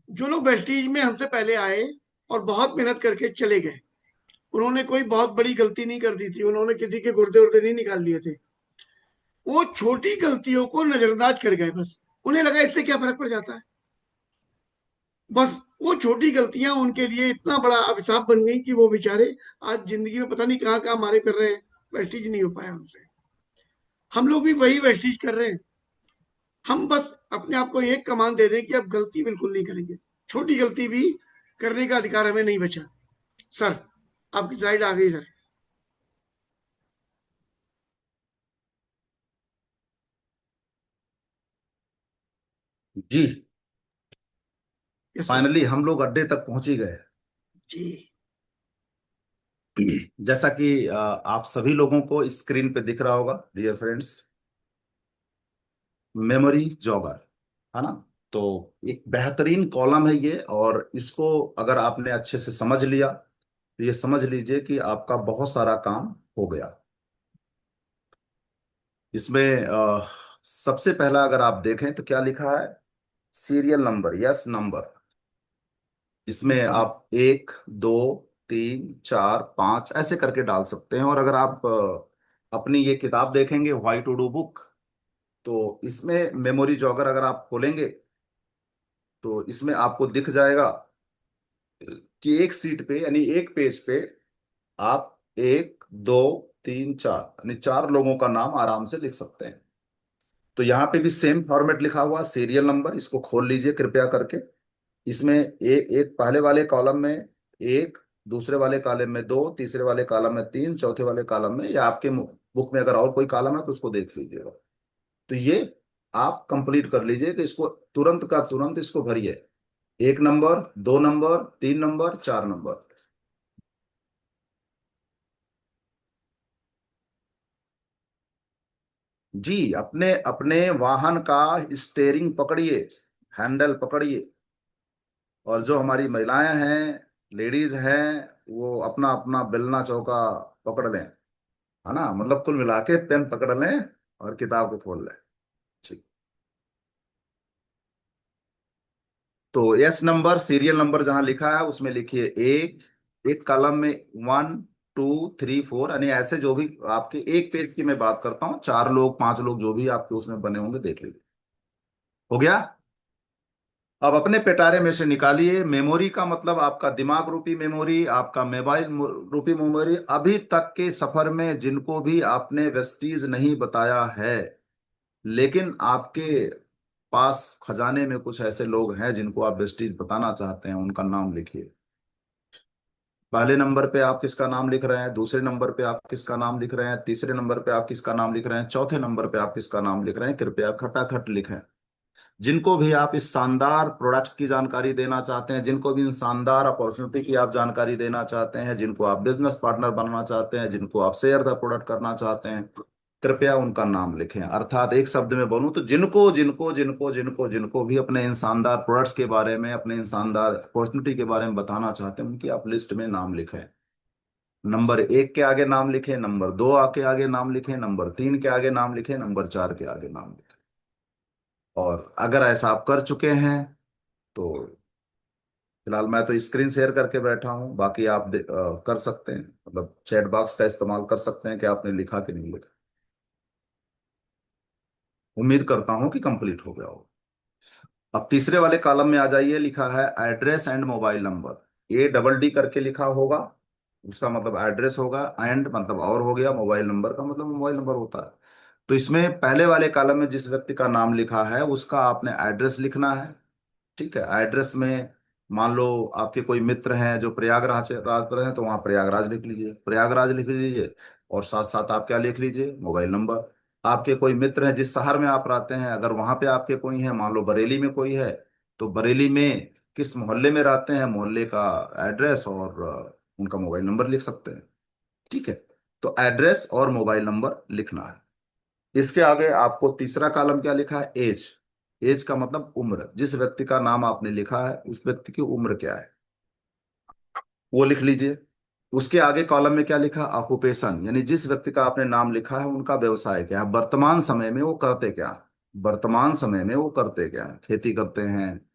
जो लोग वेस्टीज में हमसे पहले आए और बहुत मेहनत करके चले गए, उन्होंने कोई बहुत बड़ी गलती नहीं कर दी थी, उन्होंने किसी के गुर्दे उर्दे नहीं निकाल लिए थे। वो छोटी गलतियों को नजरअंदाज कर गए, बस उन्हें लगा इससे क्या फर्क पड़ जाता है। बस वो छोटी गलतियां उनके लिए इतना बड़ा अभिशाप बन गई कि वो बेचारे आज जिंदगी में पता नहीं कहाँ कहाँ मारे फिर रहे हैं। वेस्टीज नहीं हो पाया उनसे। हम लोग भी वही वेस्टीज कर रहे हैं। हम बस अपने आप को एक कमान दे दें कि अब गलती बिल्कुल नहीं करेंगे। छोटी गलती भी करने का अधिकार हमें नहीं बचा। सर, आपकी स्लाइड आ गई सर। जी। Yes sir. फाइनली हम लोग अड्डे तक पहुंच ही गए। जी। जैसा कि आप सभी लोगों को स्क्रीन पे दिख रहा होगा डियर फ्रेंड्स, मेमोरी जॉगर, है ना? तो एक बेहतरीन कॉलम है ये, और इसको अगर आपने अच्छे से समझ लिया तो ये समझ लीजिए कि आपका बहुत सारा काम हो गया। इसमें सबसे पहला अगर आप देखें तो क्या लिखा है, सीरियल नंबर, यस नंबर। इसमें आप 1 2 3 4 5 ऐसे करके डाल सकते हैं। और अगर आप अपनी ये किताब देखेंगे व्हाई टू डू बुक, तो इसमें मेमोरी जॉगर अगर आप खोलेंगे तो इसमें आपको दिख जाएगा कि एक सीट पे यानी एक पेज पे आप 1 2 3 4 यानी 4 लोगों का नाम आराम से लिख सकते हैं। तो यहाँ पे भी सेम फॉर्मेट लिखा हुआ सीरियल नंबर, इसको खोल लीजिए कृपया करके। इसमें एक पहले वाले कॉलम में एक, दूसरे वाले कॉलम में दो, तीसरे वाले कॉलम में तीन, चौथे वाले कॉलम में, या आपके बुक में अगर और कोई कॉलम है तो उसको देख लीजिएगा। तो ये आप कंप्लीट कर लीजिए कि इसको तुरंत का तुरंत इसको भरिए। एक नंबर, दो नंबर, तीन नंबर, चार नंबर। जी, अपने अपने वाहन का स्टेयरिंग पकड़िए, हैंडल पकड़िए। और जो हमारी महिलाएं हैं, लेडीज हैं, वो अपना अपना बेलना चौका पकड़ लें। है ना, मतलब कुल मिला के पेन पकड़ लें और किताब को खोल लें। ठीक। तो एस नंबर, सीरियल नंबर जहां लिखा है उसमें लिखिए एक। एक कॉलम में वन, टू, थ्री, फोर, यानी ऐसे जो भी आपके एक पेज की मैं बात करता हूँ, चार लोग, पांच लोग जो भी आपके उसमें बने होंगे देख लीजिए। हो गया। अब अपने पिटारे में से निकालिए। मेमोरी का मतलब आपका दिमाग रूपी मेमोरी, आपका मोबाइल रूपी मेमोरी। अभी तक के सफर में जिनको भी आपने वेस्टीज नहीं बताया है, लेकिन आपके पास खजाने में कुछ ऐसे लोग हैं जिनको आप वेस्टीज बताना चाहते हैं, उनका नाम लिखिए। पहले नंबर पे आप किसका नाम लिख रहे हैं, दूसरे नंबर पे आप किसका नाम लिख रहे हैं, तीसरे नंबर पे आप किसका नाम लिख रहे हैं, चौथे नंबर पे आप किसका नाम लिख रहे हैं। कृपया खटाखट लिखें। जिनको भी आप इस शानदार प्रोडक्ट्स की जानकारी देना चाहते हैं, जिनको भी इन शानदार अपॉर्चुनिटी की आप जानकारी देना चाहते हैं, जिनको आप बिजनेस पार्टनर बनना चाहते हैं, जिनको आप शेयर द प्रोडक्ट करना चाहते हैं, कृपया उनका नाम लिखें। अर्थात एक शब्द में बोलूं तो जिनको जिनको जिनको जिनको जिनको भी अपने इन शानदार प्रोडक्ट्स के बारे में, अपने इन शानदार अपॉर्चुनिटी के बारे में बताना चाहते हैं, उनकी आप लिस्ट में नाम लिखें। नंबर एक के आगे नाम लिखें, नंबर दो के आगे नाम लिखें, नंबर तीन के आगे नाम लिखें, नंबर चार के आगे नाम लिखें। और अगर ऐसा आप कर चुके हैं तो फिलहाल मैं तो स्क्रीन शेयर करके बैठा हूं, बाकी आप कर सकते हैं, मतलब चैट बॉक्स का इस्तेमाल कर सकते हैं कि आपने लिखा कि नहीं लिखा। उम्मीद करता हूं कि कंप्लीट हो गया हो। अब तीसरे वाले कॉलम में आ जाइए। लिखा है address and mobile number. A double D करके लिखा होगा, उसका मतलब एड्रेस होगा, एंड मतलब और हो गया, मोबाइल नंबर का मतलब मोबाइल नंबर होता है। तो इसमें पहले वाले कॉलम में जिस व्यक्ति का नाम लिखा है उसका आपने एड्रेस लिखना है। ठीक है। एड्रेस में मान लो आपके कोई मित्र हैं जो प्रयागराज राज पर हैं, तो वहाँ प्रयागराज लिख लीजिए, प्रयागराज लिख लीजिए। और साथ साथ आप क्या लिख लीजिए, मोबाइल नंबर। आपके कोई मित्र हैं जिस शहर में आप रहते हैं, अगर वहाँ पे आपके कोई हैं, मान लो बरेली में कोई है, तो बरेली में किस मोहल्ले में रहते हैं, मोहल्ले का एड्रेस और उनका मोबाइल नंबर लिख सकते हैं। ठीक है। तो एड्रेस और मोबाइल नंबर लिखना है। इसके आगे आपको तीसरा कॉलम क्या लिखा है, एज। एज का मतलब उम्र। जिस व्यक्ति का नाम आपने लिखा है उस व्यक्ति की उम्र क्या है, वो लिख लीजिए। उसके आगे कॉलम में क्या लिखा, ऑक्युपेशन, यानी जिस व्यक्ति का आपने नाम लिखा है उनका व्यवसाय क्या है, वर्तमान समय में वो करते क्या हैं। वर्तमान समय में वो करते क्या हैं, खेती करते हैं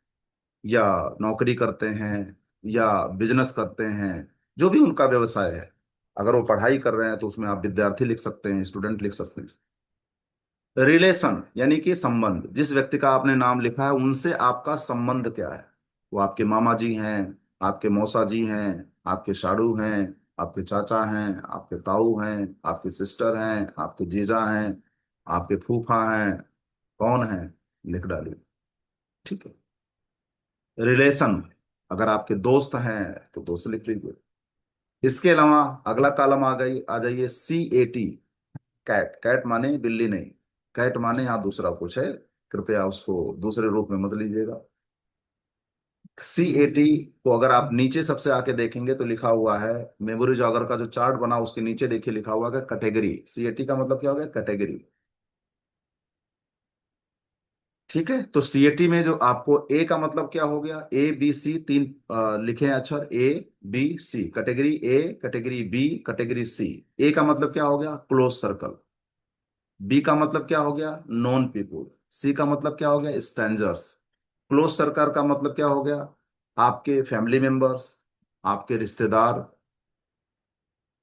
या नौकरी करते हैं या बिजनेस करते हैं, जो भी उनका व्यवसाय है। अगर वो पढ़ाई कर रहे हैं तो उसमें आप विद्यार्थी लिख सकते हैं, स्टूडेंट लिख सकते हैं। रिलेशन यानी कि संबंध, जिस व्यक्ति का आपने नाम लिखा है उनसे आपका संबंध क्या है। वो आपके मामा जी हैं, आपके मौसा जी हैं, आपके साड़ू हैं, आपके चाचा हैं, आपके ताऊ हैं, आपके सिस्टर हैं, आपके जीजा हैं, आपके फूफा हैं, कौन है, लिख डालिए। ठीक है। रिलेशन, अगर आपके दोस्त हैं तो दोस्त लिख लीजिए। इसके अलावा अगला कॉलम आ जाइए, CAT। कैट, कैट माने बिल्ली नहीं, कैट माने यहाँ दूसरा कुछ है, कृपया उसको दूसरे रूप में मत लीजिएगा। CAT को अगर आप नीचे सबसे आके देखेंगे तो लिखा हुआ है, मेमोरी जॉगर का जो चार्ट बना उसके नीचे देखिए लिखा हुआ है कैटेगरी। CAT का मतलब क्या हो गया, कैटेगरी। ठीक है। तो CAT में जो आपको ए का मतलब क्या हो गया, ABC, तीन लिखे हैं अक्षर, ABC, category A, category B, category C. A का मतलब क्या हो गया, क्लोज सर्कल। बी का मतलब क्या हो गया, नॉन पीपुल। सी का मतलब क्या हो गया, स्ट्रेंजर्स। क्लोज सर्कल का मतलब क्या हो गया, आपके फैमिली मेंबर्स, आपके रिश्तेदार,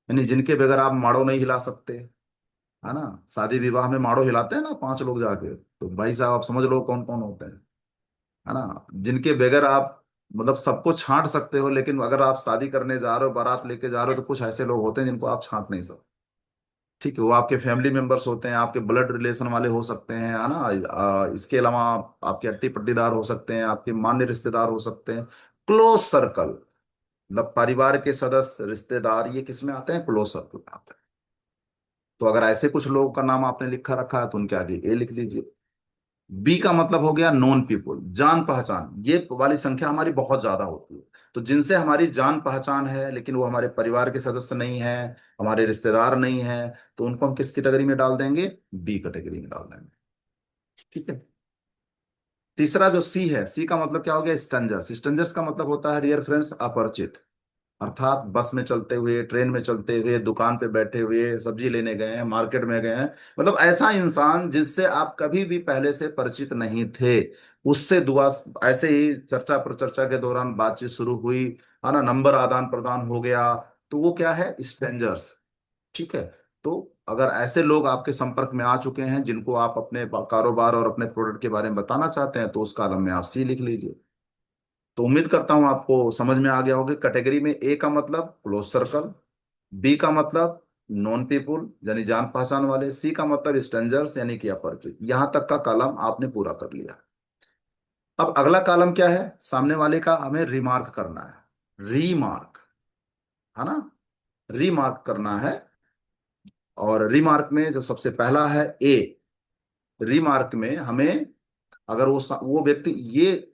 यानी जिनके बगैर आप माड़ो नहीं हिला सकते। है ना, शादी विवाह में माड़ो हिलाते हैं ना पांच लोग जाके, तो भाई साहब आप समझ लो कौन कौन होते हैं। है ना, जिनके बगैर आप मतलब सबको छांट सकते हो, लेकिन अगर आप शादी करने जा रहे हो, बारात लेके जा रहे हो, तो कुछ ऐसे लोग होते हैं जिनको आप छांट नहीं सकते। ठीक है। वो आपके फैमिली मेंबर्स होते हैं, आपके ब्लड रिलेशन वाले हो सकते हैं, है ना। इसके अलावा आपके अट्टी पट्टीदार हो सकते हैं, आपके मान्य रिश्तेदार हो सकते हैं। क्लोज सर्कल मतलब परिवार के सदस्य, रिश्तेदार, ये किस में आते हैं, क्लोज सर्कल में आते हैं। तो अगर ऐसे कुछ लोगों का नाम आपने लिखा रखा है तो उनके आगे ए लिख दीजिए। बी का मतलब हो गया नोन पीपुल, जान पहचान। ये वाली संख्या हमारी बहुत ज्यादा होती है। तो जिनसे हमारी जान पहचान है लेकिन वो हमारे परिवार के सदस्य नहीं है, हमारे रिश्तेदार नहीं है, तो उनको हम किस कैटेगरी में डाल देंगे? बी कैटेगरी में डाल देंगे। ठीक है। तीसरा जो सी है, सी का मतलब क्या हो गया? स्ट्रेंजर्स। स्ट्रेंजर्स का मतलब होता है डियर फ्रेंड्स अपरिचित। अर्थात बस में चलते हुए, ट्रेन में चलते हुए, दुकान पे बैठे हुए, सब्जी लेने गए हैं, मार्केट में गए हैं, मतलब ऐसा इंसान जिससे आप कभी भी पहले से परिचित नहीं थे, उससे दुआ, ऐसे ही चर्चा प्रचर्चा के दौरान बातचीत शुरू हुई, है ना, नंबर आदान प्रदान हो गया, तो वो क्या है? स्ट्रेंजर्स। ठीक है। तो अगर ऐसे लोग आपके संपर्क में आ चुके हैं जिनको आप अपने कारोबार और अपने प्रोडक्ट के बारे में बताना चाहते हैं, तो उस कॉलम में आप सी लिख लीजिए। तो उम्मीद करता हूं आपको समझ में आ गया होगा। कैटेगरी में ए का मतलब क्लोज सर्कल, बी का मतलब नॉन पीपुल यानी जान पहचान वाले, सी का मतलब स्ट्रेंजर्स यानी कि अपरिचित। यहां तक का कॉलम आपने पूरा कर लिया। अब अगला कॉलम क्या है? सामने वाले का हमें रिमार्क करना है। रीमार्क, है ना, रीमार्क करना है। और रीमार्क में जो सबसे पहला है ए, रीमार्क में हमें, अगर वो व्यक्ति ये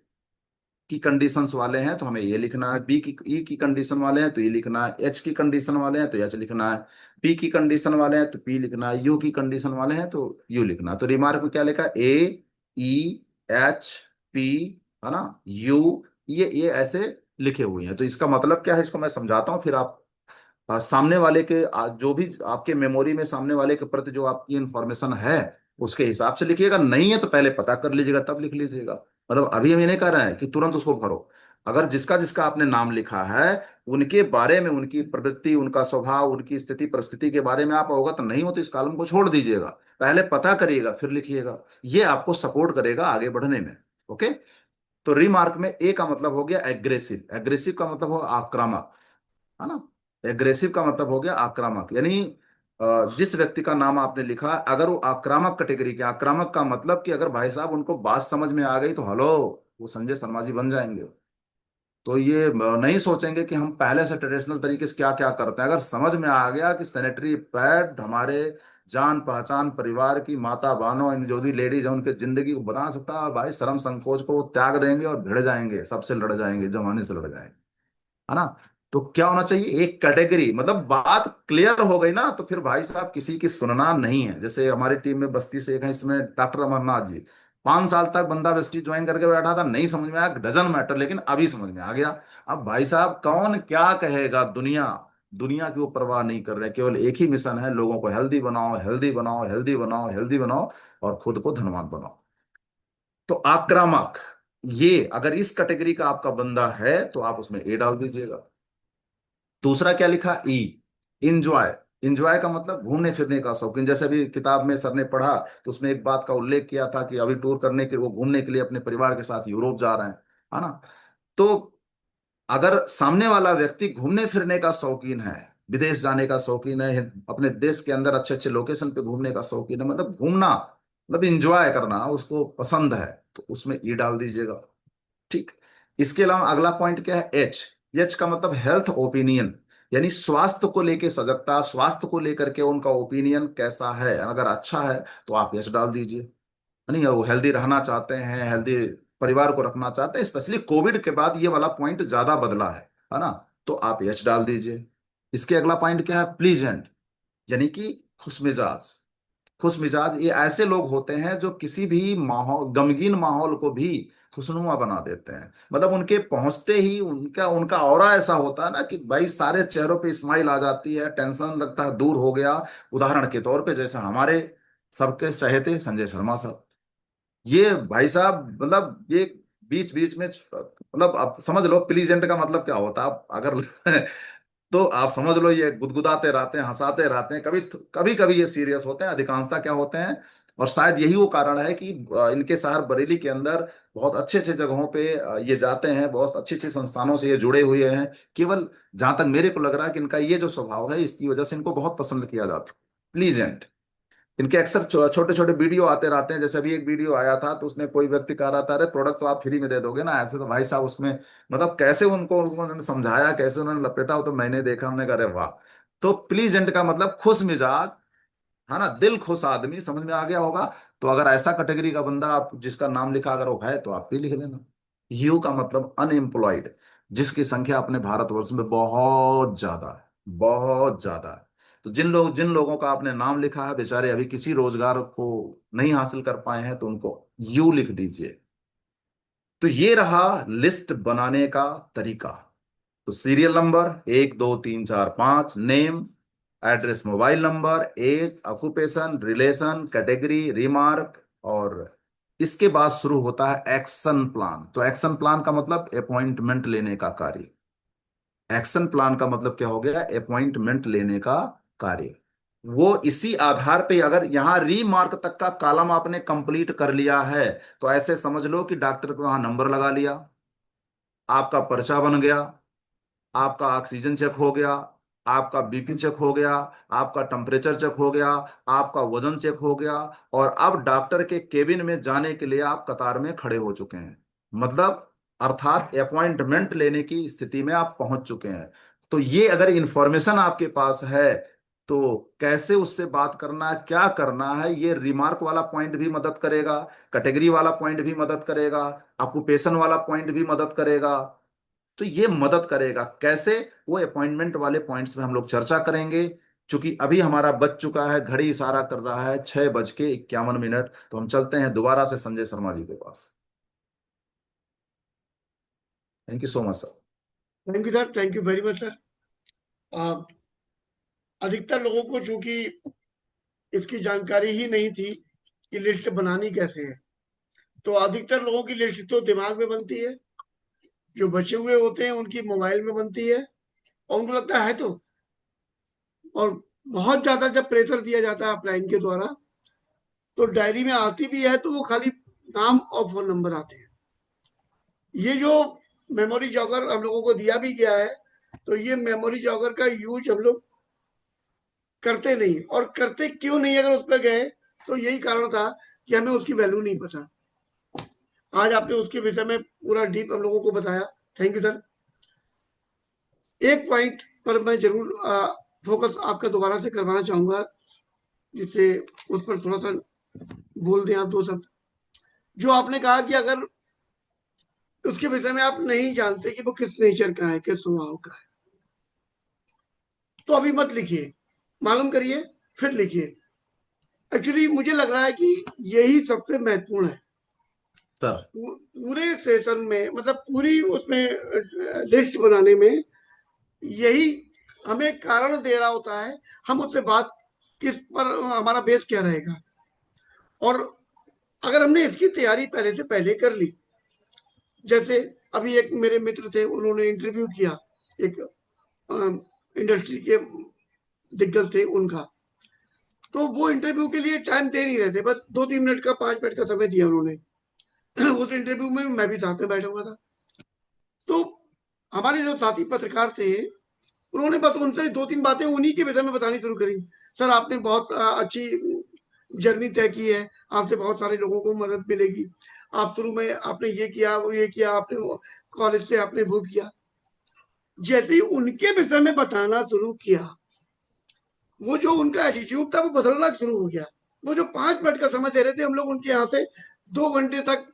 की कंडीशंस वाले हैं तो हमें ये लिखना है, बी की ई की कंडीशन वाले हैं तो ये लिखना है, एच की कंडीशन वाले हैं तो एच लिखना है, पी की कंडीशन वाले हैं तो पी लिखना है, यू की कंडीशन वाले हैं तो यू लिखना है। तो रिमार्क में क्या लिखा है? ए, ई, एच, पी, है ना, यू, ये ऐसे लिखे हुए हैं। तो इसका मतलब क्या है, इसको मैं समझाता हूँ, फिर आप सामने वाले के जो भी आपके मेमोरी में सामने वाले के प्रति जो आपकी इंफॉर्मेशन है उसके हिसाब से लिखिएगा। नहीं है तो पहले पता कर लीजिएगा तब लिख लीजिएगा। मतलब अभी हम ये नहीं कर रहे हैं कि तुरंत उसको भरो। अगर जिसका जिसका आपने नाम लिखा है उनके बारे में, उनकी प्रवृत्ति, उनका स्वभाव, उनकी स्थिति परिस्थिति के बारे में आप अवगत नहीं हो तो इस कॉलम को छोड़ दीजिएगा। पहले पता करिएगा फिर लिखिएगा। ये आपको सपोर्ट करेगा आगे बढ़ने में। ओके। तो रिमार्क में ए का मतलब हो गया एग्रेसिव। एग्रेसिव का मतलब हो आक्रामक, है ना। एग्रेसिव का मतलब हो गया आक्रामक, यानी जिस व्यक्ति का नाम आपने लिखा अगर वो आक्रामक कैटेगरी के, आक्रामक का मतलब कि अगर भाई साहब उनको बात समझ में आ गई तो हेलो, वो संजय शर्मा जी बन जाएंगे। तो ये नहीं सोचेंगे कि हम पहले से ट्रेडिशनल तरीके से क्या क्या करते हैं। अगर समझ में आ गया कि सैनिटरी पैड हमारे जान पहचान परिवार की माता बहनों, इन जो भी लेडीज हैं उनके जिंदगी को बना सकता है, भाई शर्म संकोच को वो त्याग देंगे और भिड़ जाएंगे, सबसे लड़ जाएंगे, जमाने से लड़ जाएंगे, है ना। तो क्या होना चाहिए? एक कैटेगरी, मतलब बात क्लियर हो गई ना, तो फिर भाई साहब किसी की सुनना नहीं है। जैसे हमारी टीम में बस्ती से एक है, इसमें डॉक्टर अमरनाथ जी, 5 साल तक बंदा वेस्टी ज्वाइन करके बैठा था, नहीं समझ में आया, डजन मैटर, लेकिन अभी समझ में आ गया। अब भाई साहब कौन क्या कहेगा, दुनिया, दुनिया की वो परवाह नहीं कर रहे, केवल एक ही मिशन है, लोगों को हेल्दी बनाओ, हेल्दी बनाओ, हेल्दी बनाओ, हेल्दी बनाओ, और खुद को धनवान बनाओ। तो आक्रामक, ये अगर इस कैटेगरी का आपका बंदा है तो आप उसमें ए डाल दीजिएगा। दूसरा क्या लिखा? ई, इंजॉय। इंजॉय का मतलब घूमने फिरने का शौकीन। जैसे अभी किताब में सर ने पढ़ा तो उसमें एक बात का उल्लेख किया था कि अभी टूर करने के, वो घूमने के लिए अपने परिवार के साथ यूरोप जा रहे हैं, है ना। तो अगर सामने वाला व्यक्ति घूमने फिरने का शौकीन है, विदेश जाने का शौकीन है, अपने देश के अंदर अच्छे अच्छे लोकेशन पे घूमने का शौकीन है, मतलब घूमना, मतलब इंजॉय करना उसको पसंद है, तो उसमें ई डाल दीजिएगा। ठीक। इसके अलावा अगला पॉइंट क्या है? एच। एच का मतलब हेल्थ ओपिनियन, यानी स्वास्थ्य को लेके सजगता, स्वास्थ्य को लेकर के उनका ओपिनियन कैसा है, अगर अच्छा है तो आप एच डाल दीजिए। नहीं, वो हेल्दी रहना चाहते हैं, हेल्दी परिवार को रखना चाहते हैं, स्पेशली कोविड के बाद ये वाला पॉइंट ज्यादा बदला है ना, तो आप एच डाल दीजिए। इसके अगला पॉइंट क्या है? प्लीजेंट, यानी कि खुशमिजाज। खुश मिजाज, ये ऐसे लोग होते हैं जो किसी भी माहौल, गमगीन माहौल को भी खुशनुमा बना देते हैं। मतलब उनके पहुंचते ही उनका उनका ऑरा ऐसा होता है ना कि भाई सारे चेहरों पे स्माइल आ जाती है, टेंशन लगता है दूर हो गया। उदाहरण के तौर पे जैसे हमारे सबके चहेते संजय शर्मा साहब, ये भाई साहब, मतलब ये बीच बीच में, मतलब आप समझ लो प्लीजेंट का मतलब क्या होता है। आप अगर तो आप समझ लो ये गुदगुदाते रहते हैं, हंसाते रहते हैं, कभी कभी कभी ये सीरियस होते हैं, अधिकांशता क्या होते हैं। और शायद यही वो कारण है कि इनके शहर बरेली के अंदर बहुत अच्छे अच्छे जगहों पे ये जाते हैं, बहुत अच्छे अच्छे संस्थानों से ये जुड़े हुए हैं। केवल जहां तक मेरे को लग रहा है कि इनका ये जो स्वभाव है इसकी वजह से इनको बहुत पसंद किया जाता है, प्लीजेंट। इनके अक्सर छोटे छोटे वीडियो आते रहते हैं। जैसे अभी एक वीडियो आया था तो उसमें कोई व्यक्ति कह रहा था अरे प्रोडक्ट तो आप फ्री में दे दोगे ना, ऐसे तो भाई साहब उसमें, मतलब कैसे उनको उन्होंने समझाया, कैसे उन्होंने लपेटा, वो तो मैंने देखा, हमने कहा अरे वाह। तो प्लीजेंट का मतलब खुश मिजाज, है ना, दिल खुश आदमी, समझ में आ गया होगा। तो अगर ऐसा कैटेगरी का बंदा आप जिसका नाम लिखा अगर वो है तो आप भी लिख लेना। यू का मतलब अनएम्प्लॉयड, जिसकी संख्या अपने भारतवर्ष में बहुत ज्यादा है, बहुत ज्यादा है। तो जिन लोगों का आपने नाम लिखा है बेचारे अभी किसी रोजगार को नहीं हासिल कर पाए हैं, तो उनको यू लिख दीजिए। तो ये रहा लिस्ट बनाने का तरीका। तो serial number 1 2 3 4 5, name, address, mobile number, age, occupation, relation, category, remark, और इसके बाद शुरू होता है एक्शन प्लान। तो एक्शन प्लान का मतलब अपॉइंटमेंट लेने का कार्य। एक्शन प्लान का मतलब क्या हो गया? अपॉइंटमेंट लेने का कार्य। वो इसी आधार पे अगर यहां रीमार्क तक का कॉलम आपने कंप्लीट कर लिया है, तो ऐसे समझ लो कि डॉक्टर को वहां नंबर लगा लिया, आपका पर्चा बन गया, आपका ऑक्सीजन चेक हो गया, आपका बीपी चेक हो गया, आपका टेम्परेचर चेक हो गया, आपका वजन चेक हो गया, और अब डॉक्टर के केबिन में जाने के लिए आप कतार में खड़े हो चुके हैं। मतलब अर्थात अपॉइंटमेंट लेने की स्थिति में आप पहुंच चुके हैं। तो ये अगर इंफॉर्मेशन आपके पास है, तो कैसे उससे बात करना है, क्या करना है, ये रिमार्क वाला पॉइंट भी मदद करेगा, कैटेगरी वाला पॉइंट भी मदद करेगा, ऑक्यूपेशन वाला पॉइंट भी मदद करेगा। तो ये मदद करेगा कैसे, वो अपॉइंटमेंट वाले पॉइंट्स में हम लोग चर्चा करेंगे। क्योंकि अभी हमारा बज चुका है, घड़ी इशारा कर रहा है 6:51। तो हम चलते हैं दोबारा से संजय शर्मा जी के पास। Thank you so much sir. Thank you sir, thank you very much sir. अधिकतर लोगों को चूंकि इसकी जानकारी ही नहीं थी कि लिस्ट बनानी कैसे है, तो अधिकतर लोगों की लिस्ट तो दिमाग में बनती है, जो बचे हुए होते हैं उनकी मोबाइल में बनती है, और उनको लगता है तो। और बहुत ज्यादा जब प्रेशर दिया जाता है अपलाइन के द्वारा, तो डायरी में आती भी है तो वो खाली नाम और फोन नंबर आते हैं। ये जो मेमोरी जॉगर हम लोगों को दिया भी गया है, तो ये मेमोरी जॉगर का यूज हम लोग करते नहीं, और करते क्यों नहीं अगर उस पर गए, तो यही कारण था कि हमें उसकी वैल्यू नहीं पता। आज आपने उसके विषय में पूरा डीप हम लोगों को बताया, थैंक यू सर। एक पॉइंट पर मैं जरूर फोकस आपका दोबारा से करवाना चाहूंगा, जिससे उस पर थोड़ा सा बोल दें आप दो शब्द। जो आपने कहा कि अगर उसके विषय में आप नहीं जानते कि वो किस नेचर का है, किस स्वभाव का है, तो अभी मत लिखिए, मालूम करिए, फिर लिखिए। एक्चुअली मुझे लग रहा है कि यही सबसे महत्वपूर्ण है सर पूरे सेशन में, मतलब पूरी उसमें लिस्ट बनाने में। यही हमें कारण दे रहा होता है हम उससे बात किस पर, हमारा बेस क्या रहेगा। और अगर हमने इसकी तैयारी पहले से पहले कर ली, जैसे अभी एक मेरे मित्र थे, उन्होंने इंटरव्यू किया, एक इंडस्ट्री के दिग्गज थे उनका, तो वो इंटरव्यू के लिए टाइम दे नहीं रहे थे, बस 2 3 मिनट का 5 मिनट का समय दिया उन्होंने। उस इंटरव्यू में मैं भी साथ में बैठा हुआ था, तो हमारे जो साथी पत्रकार थे, उन्होंने बस उनसे 2 3 बातें उन्हीं के विषय में बतानी शुरू करी। सर आपने बहुत अच्छी जर्नी तय की है, आपसे बहुत सारे लोगों को मदद मिलेगी, आप शुरू में आपने ये किया, वो ये किया, आपने कॉलेज से आपने वो किया। जैसे ही उनके विषय में बताना शुरू किया, वो जो उनका एटीट्यूड था वो बदलना शुरू हो गया। वो जो 5 मिनट का समय दे रहे थे, हम लोग उनके यहाँ से 2 घंटे तक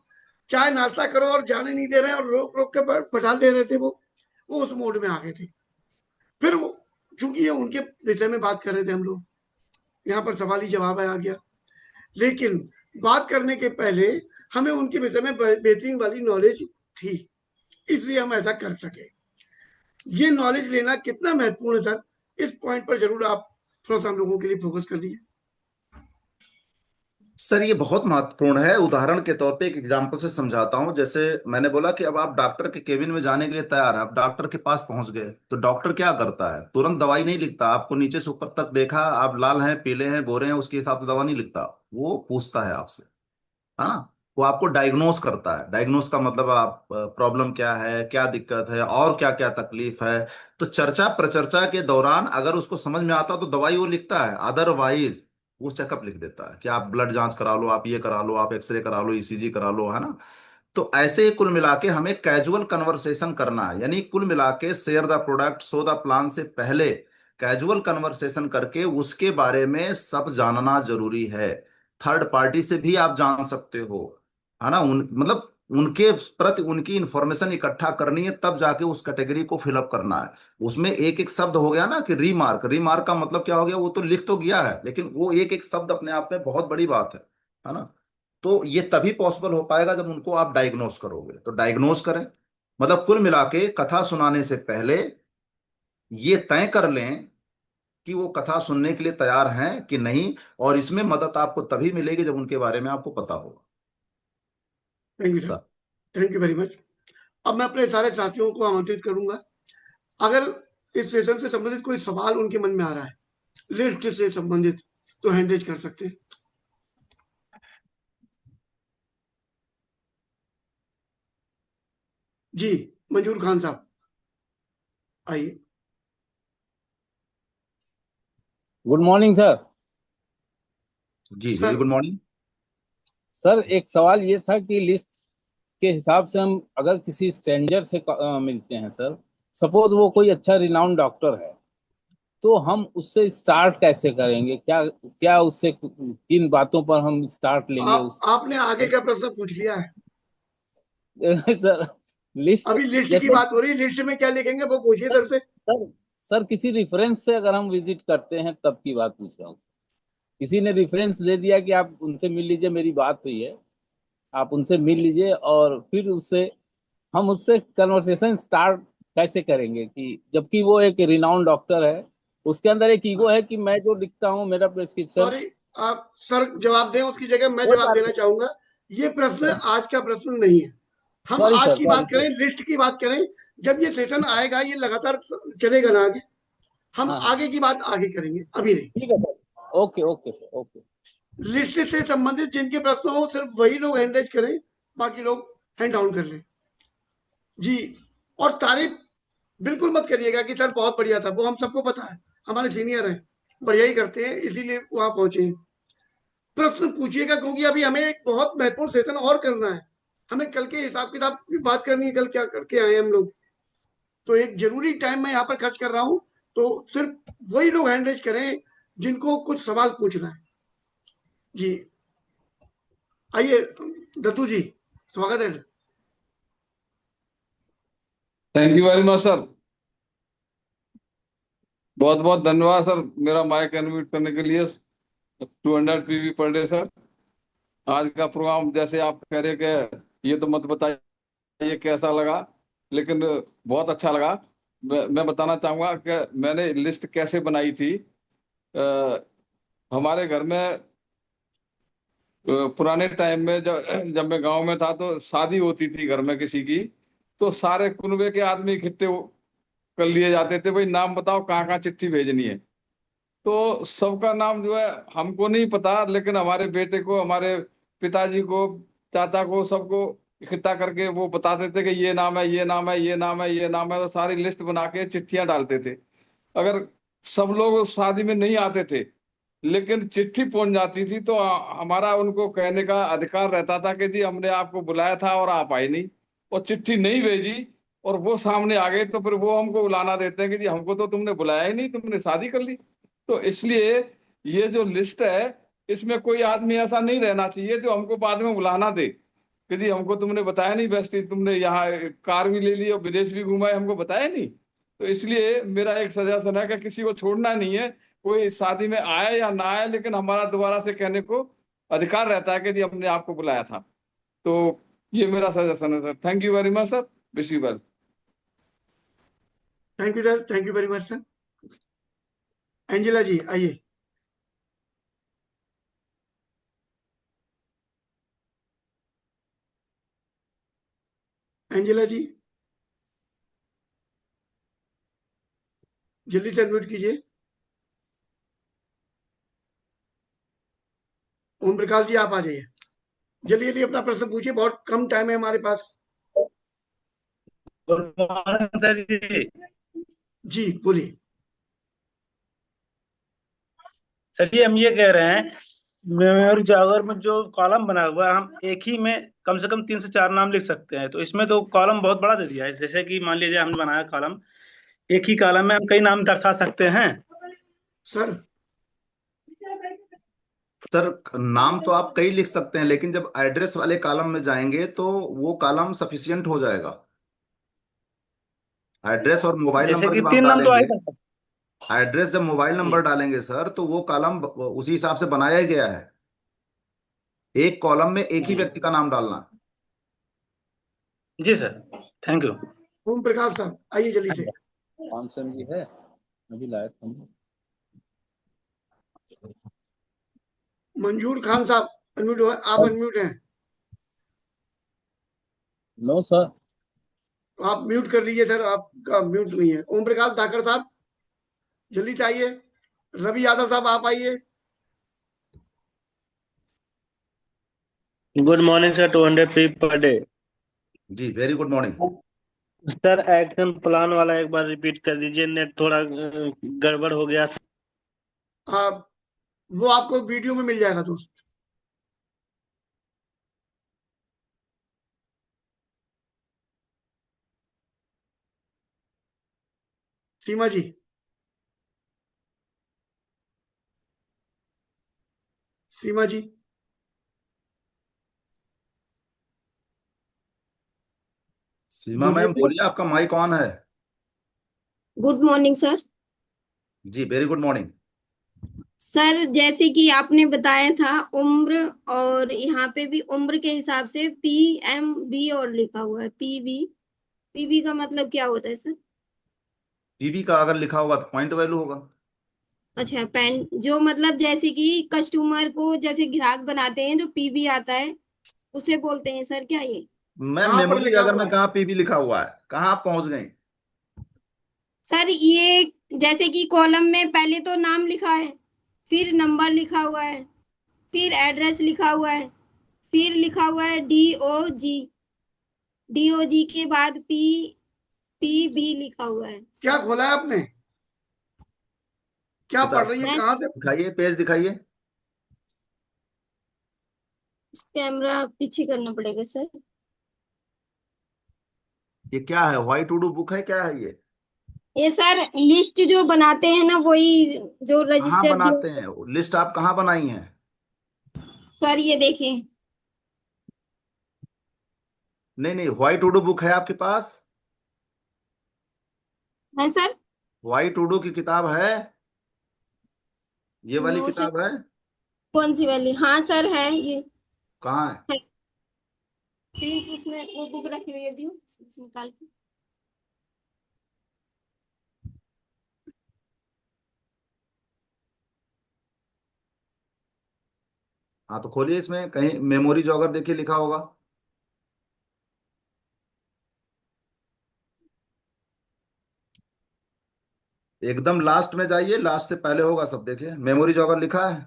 चाय नाश्ता करो और जाने नहीं दे रहे हैं, और रोक रोक के बैठा दे रहे थे। वो उस मोड में आ गए थे। फिर वो, चूंकि ये उनके विषय में बात कर रहे थे हम लोग, यहाँ पर सवाल ही जवाब आ गया। लेकिन बात करने के पहले हमें उनके विषय में बेहतरीन वाली नॉलेज थी, इसलिए हम ऐसा कर सके। ये नॉलेज लेना कितना महत्वपूर्ण है सर, इस पॉइंट पर जरूर आप थोड़ा सा हम लोगों के लिए फोकस कर दिए। सर ये बहुत महत्वपूर्ण है। उदाहरण के तौर पे एक एग्जांपल से समझाता हूं। जैसे मैंने बोला कि अब आप डॉक्टर के केबिन में जाने के लिए तैयार हैं, आप डॉक्टर के पास पहुंच गए, तो डॉक्टर क्या करता है? तुरंत दवाई नहीं लिखता। आपको नीचे से ऊपर तक देखा, आप लाल हैं, पीले हैं, गोरे हैं, उसके हिसाब से दवा नहीं लिखता। वो पूछता है आपसे, हाँ, वो आपको डायग्नोस करता है। डायग्नोस का मतलब आप प्रॉब्लम क्या है, क्या दिक्कत है, और क्या क्या तकलीफ है। तो चर्चा प्रचर्चा के दौरान अगर उसको समझ में आता तो दवाई वो लिखता है, अदरवाइज वो चेकअप लिख देता है कि आप ब्लड जांच करा लो, आप ये करा लो, आप एक्सरे करा लो, ईसीजी करा लो, है ना। तो ऐसे ही कुल मिला के हमें कैजुअल कन्वर्सेशन करना है, यानी कुल मिला के share the product so the plan से पहले कैजुअल कन्वर्सेशन करके उसके बारे में सब जानना जरूरी है। थर्ड पार्टी से भी आप जान सकते हो, है ना। मतलब उनके प्रति उनकी इंफॉर्मेशन इकट्ठा करनी है, तब जाके उस कैटेगरी को फिलअप करना है। उसमें एक एक शब्द हो गया ना कि रीमार्क, रीमार्क का मतलब क्या हो गया, वो तो लिख तो गया है, लेकिन वो एक एक शब्द अपने आप में बहुत बड़ी बात है ना। तो ये तभी पॉसिबल हो पाएगा जब उनको आप डायग्नोस करोगे। तो डायग्नोस करें, मतलब कुल मिला के कथा सुनाने से पहले ये तय कर लें कि वो कथा सुनने के लिए तैयार हैं कि नहीं, और इसमें मदद आपको तभी मिलेगी जब उनके बारे में आपको पता होगा। Thank you sir, sir, thank you very much. अब मैं अपने सारे साथियों को आमंत्रित करूंगा, अगर इस सेशन से संबंधित कोई सवाल उनके मन में आ रहा है, लिस्ट से संबंधित, तो हैंड रेज कर सकते हैं। जी, मंजूर खान साहब आइए। Good morning sir. जी very sir, good morning. Sir एक सवाल ये था कि लिस्ट के हिसाब से हम अगर किसी स्ट्रेंजर से मिलते हैं सर, सपोज वो कोई अच्छा रिनाउंड डॉक्टर है, तो हम उससे स्टार्ट कैसे करेंगे? क्या क्या उससे किन बातों पर हम स्टार्ट लेंगे आपने आगे का प्रश्न पूछ लिया है। सर लिस्ट अभी लिस्ट की जैसे बात हो रही है, लिस्ट में क्या लिखेंगे वो पूछिए इधर से। सर सर किसी रेफरेंस से अगर हम विजिट करते हैं तब की बात पूछ रहा हूँ। किसी ने रेफरेंस दे दिया कि आप उनसे मिल लीजिए, मेरी बात हुई है, आप उनसे मिल लीजिए, और फिर उससे हम उससे कन्वर्सेशन स्टार्ट कैसे करेंगे कि जबकि वो एक रिनाउंड डॉक्टर है, उसके अंदर एक ईगो है कि मैं जो लिखता हूँ मेरा प्रेस्क्रिप्शन। सॉरी, आप सर जवाब दें उसकी जगह मैं कोई जवाब बात देना नहीं चाहूंगा। ये प्रश्न आज का प्रश्न नहीं है। हम सॉरी आज सर, की सॉरी बात सर। करें, लिस्ट की बात करें। जब ये सेशन आएगा, ये लगातार चलेगा ना आगे, हम हाँ हाँ, आगे की बात आगे करेंगे, अभी नहीं। ठीक है sir. Okay okay sir, okay. List से संबंधित जिनके प्रश्न हो सिर्फ वही लोग हैंड रेज करें, बाकी लोग हैंड डाउन कर लें। जी, और तारीफ बिल्कुल मत करिएगा कि सर बहुत बढ़िया था, वो हम सबको पता है, हमारे सीनियर हैं, बढ़िया ही करते हैं, इसीलिए वहां पहुंचे हैं। प्रश्न पूछिएगा, क्योंकि अभी हमें एक बहुत महत्वपूर्ण सेशन और करना है। हमें कल के हिसाब किताब की बात करनी है, कल क्या करके आए हम लोग। तो एक जरूरी टाइम मैं यहाँ पर खर्च कर रहा हूँ, तो सिर्फ वही लोग हैंड रेज करें जिनको कुछ सवाल पूछना है। जी, आइए दत्तू जी, स्वागत है। Thank you very much sir. बहुत बहुत धन्यवाद सर, मेरा माइक अनम्यूट करने के लिए। 200 पीवी पर डे सर। आज का प्रोग्राम जैसे आप कह रहे कि ये तो मत बताइए कैसा लगा, लेकिन बहुत अच्छा लगा। मैं बताना चाहूंगा कि मैंने लिस्ट कैसे बनाई थी। अ, हमारे घर में पुराने टाइम में जब जब मैं गांव में था तो शादी होती थी घर में किसी की, तो सारे कुनबे के आदमी इकट्ठे कर लिए जाते थे, भाई नाम बताओ कहाँ कहाँ चिट्ठी भेजनी है। तो सबका नाम जो है हमको नहीं पता, लेकिन हमारे बेटे को, हमारे पिताजी को, चाचा को, सबको इकट्ठा करके वो बताते थे कि ये नाम है, ये नाम है, ये नाम है, ये नाम है। तो सारी लिस्ट बना के चिट्ठियां डालते थे। अगर सब लोग उस शादी में नहीं आते थे, लेकिन चिट्ठी पहुंच जाती थी, तो हमारा उनको कहने का अधिकार रहता था कि जी हमने आपको बुलाया था और आप आए नहीं, और चिट्ठी नहीं भेजी, और वो सामने आ गए, तो फिर वो हमको बुलाना देते हैं कि जी हमको तो तुमने बुलाया ही नहीं, तुमने शादी कर ली। तो इसलिए ये जो लिस्ट है, इसमें कोई आदमी ऐसा नहीं रहना चाहिए जो हमको बाद में बुलाना दे कि जी हमको तुमने बताया नहीं, बेस्टी तुमने यहाँ कार भी ले ली और विदेश भी घुमाए, हमको बताया नहीं। तो इसलिए मेरा एक सजेशन है कि किसी को छोड़ना नहीं है, कोई शादी में आए या ना आए, लेकिन हमारा दोबारा से कहने को अधिकार रहता है कि जी हमने आपको बुलाया था। तो ये मेरा सजेशन है sir. Thank you very much sir. Wish you well. Thank you sir, thank you very much sir. Angela ji आइए। एंजेला जी जल्दी से अनम्यूट कीजिए। ओम प्रकाश जी आप आ जाइए, जल्दी जल्दी अपना प्रश्न पूछिए, बहुत कम टाइम है हमारे पास। गुड मॉर्निंग सर जी। जी बोलिए। सर जी हम ये कह रहे हैं, मेमोरी जागर में जो कॉलम बना हुआ है, हम एक ही में कम से कम 3 से 4 नाम लिख सकते हैं, तो इसमें तो कॉलम बहुत बड़ा दे दिया है। जैसे कि मान लीजिए हमने बनाया कॉलम, एक ही कॉलम में हम कई नाम दर्शा सकते हैं। सर सर नाम तो आप कई लिख सकते हैं, लेकिन जब एड्रेस वाले कॉलम में जाएंगे तो वो कॉलम सफिशियंट हो जाएगा। एड्रेस और मोबाइल जैसे नंबर कि जब आप 3 नाम तो डालेंगे, आएगा सर। एड्रेस जब मोबाइल जी नंबर डालेंगे सर, तो वो कॉलम उसी हिसाब से बनाया ही गया है। एक कॉलम में एक ही जी व्यक्ति का नाम डालना है। जी sir, thank you. Om Prakash साहब आइए जल्दी से। रामचंद्र जी है अभी लायक हम। मंजूर खान साहब अनम्यूट हो, आप अनम्यूट हैं, नो सर। तो आप म्यूट कर लीजिए सर, आपका म्यूट नहीं है। ओम प्रकाश धाकर साहब जल्दी से आइए। रवि यादव साहब आप आइए। Good morning sir, 200 fee per day. जी very good morning. Sir action plan वाला एक बार रिपीट कर दीजिए, नेट थोड़ा गड़बड़ हो गया। आप वो आपको वीडियो में मिल जाएगा दोस्त। सीमा जी, सीमा जी सीमा बोलिए मैम जी। बोलिए, आपका माइक ऑन है। Good morning sir. जी वेरी गुड मॉर्निंग। सर जैसे कि आपने बताया था उम्र, और यहाँ पे भी उम्र के हिसाब से PMB और लिखा हुआ है PB। PB का मतलब क्या होता है सर? पीबी का अगर लिखा होगा तो पॉइंट वैल्यू होगा। अच्छा, पेन जो मतलब जैसे कि कस्टमर को जैसे ग्राहक बनाते हैं जो PB आता है उसे बोलते हैं सर, क्या ये? मैम कहाँ पर मेमोरी लिखा अगर हुआ में है? कहाँ पीबी लिखा हुआ है, कहाँ आप पहुंच गए? सर ये जैसे कि कॉलम में पहले तो नाम लिखा है, फिर नंबर लिखा हुआ है, फिर एड्रेस लिखा हुआ है, फिर लिखा हुआ है DOG के बाद PB लिखा हुआ है। क्या खोला है आपने? क्या पढ़ किताब रही है, मैं कहाँ से? दिखाइए, पेज दिखाइए। कैमरा पीछे करना पड़ेगा सर। ये क्या है, व्हाई टू डू बुक है, क्या है ये? ये सर लिस्ट जो बनाते हैं ना, वही जो कहाँ रजिस्टर दिया। बनाते हैं लिस्ट, आप कहाँ बनाई हैं? सर ये देखें। नहीं नहीं, व्हाई टू डू बुक है आपके पास? है सर? व्हाई टू डू की किताब है? ये वाली नो सर। किताब है? कौन सी वाली? हाँ सर है ये। कहाँ है? है। प्लीज उसमें वो बुक रखी हुई है, दियो उसमें से निकाल के। हाँ तो खोलिए, इसमें कहीं मेमोरी जॉगर देखिए लिखा होगा। एकदम लास्ट में जाइए, लास्ट से पहले होगा सब, देखिए मेमोरी जॉगर लिखा है।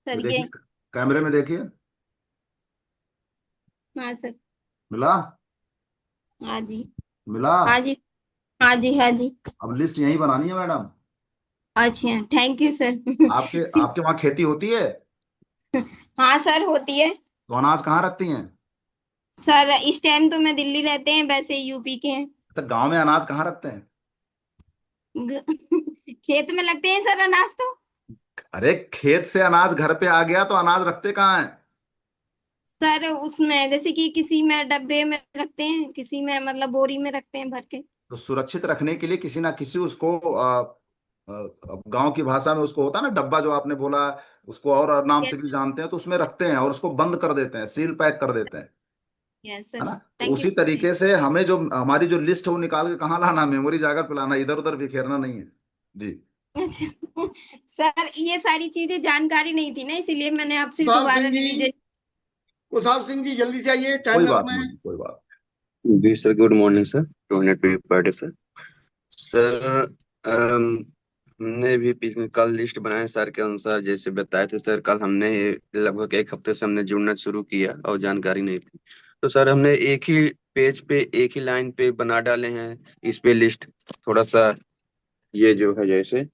सर ये ये। देखिए, कैमरे में देखिए। हाँ सर। मिला? हाँ जी। मिला? हाँ जी। हाँ जी। हाँ जी। अब लिस्ट यहीं बनानी है मैडम। अच्छा, थैंक यू सर। आपके आपके वहाँ खेती होती है? हाँ सर होती है। तो अनाज कहाँ रखती हैं? सर इस टाइम तो मैं दिल्ली रहते हैं, वैसे यूपी के हैं। तो गांव में अनाज कहाँ रखते हैं? खेत में लगते हैं सर अनाज तो। अरे खेत से अनाज घर पे आ गया तो अनाज रखते कहाँ हैं? सर उसमें जैसे कि किसी में डब्बे में रखते हैं, किसी में मतलब बोरी में रखते हैं भर के। तो सुरक्षित रखने के लिए किसी ना किसी उसको गांव की भाषा में उसको होता है ना डब्बा, जो आपने बोला, उसको और नाम से यस। भी जानते हैं, तो उसमें रखते हैं और उसको बंद कर देते हैं, सील पैक कर देते हैं। यस है सर। ना? तो थैंक उसी यू। तरीके से हमें जो हमारी जो लिस्ट है वो निकाल के कहाँ लाना, मेमोरी जाकर पे लाना, इधर उधर बिखेरना नहीं है। जी अच्छा सर, ये सारी चीजें जानकारी नहीं थी ना, इसीलिए मैंने आपसे कुशाल दोबारा सिंह जी, रिवीजन। कुशाल सिंह जी जल्दी से आइए, टाइम कोई में बात अपना है। नहीं, कोई बात। जी सर, गुड मॉर्निंग सर, 200 पे पर डे सर। सर हमने भी कल लिस्ट बनाए सर के अनुसार, जैसे बताए थे सर, कल हमने लगभग एक हफ्ते से हमने जुड़ना शुरू किया और जानकारी नहीं थी। तो सर हमने एक ही पेज पे एक ही लाइन पे बना डाले हैं इस पे लिस्ट। थोड़ा सा ये जो है जैसे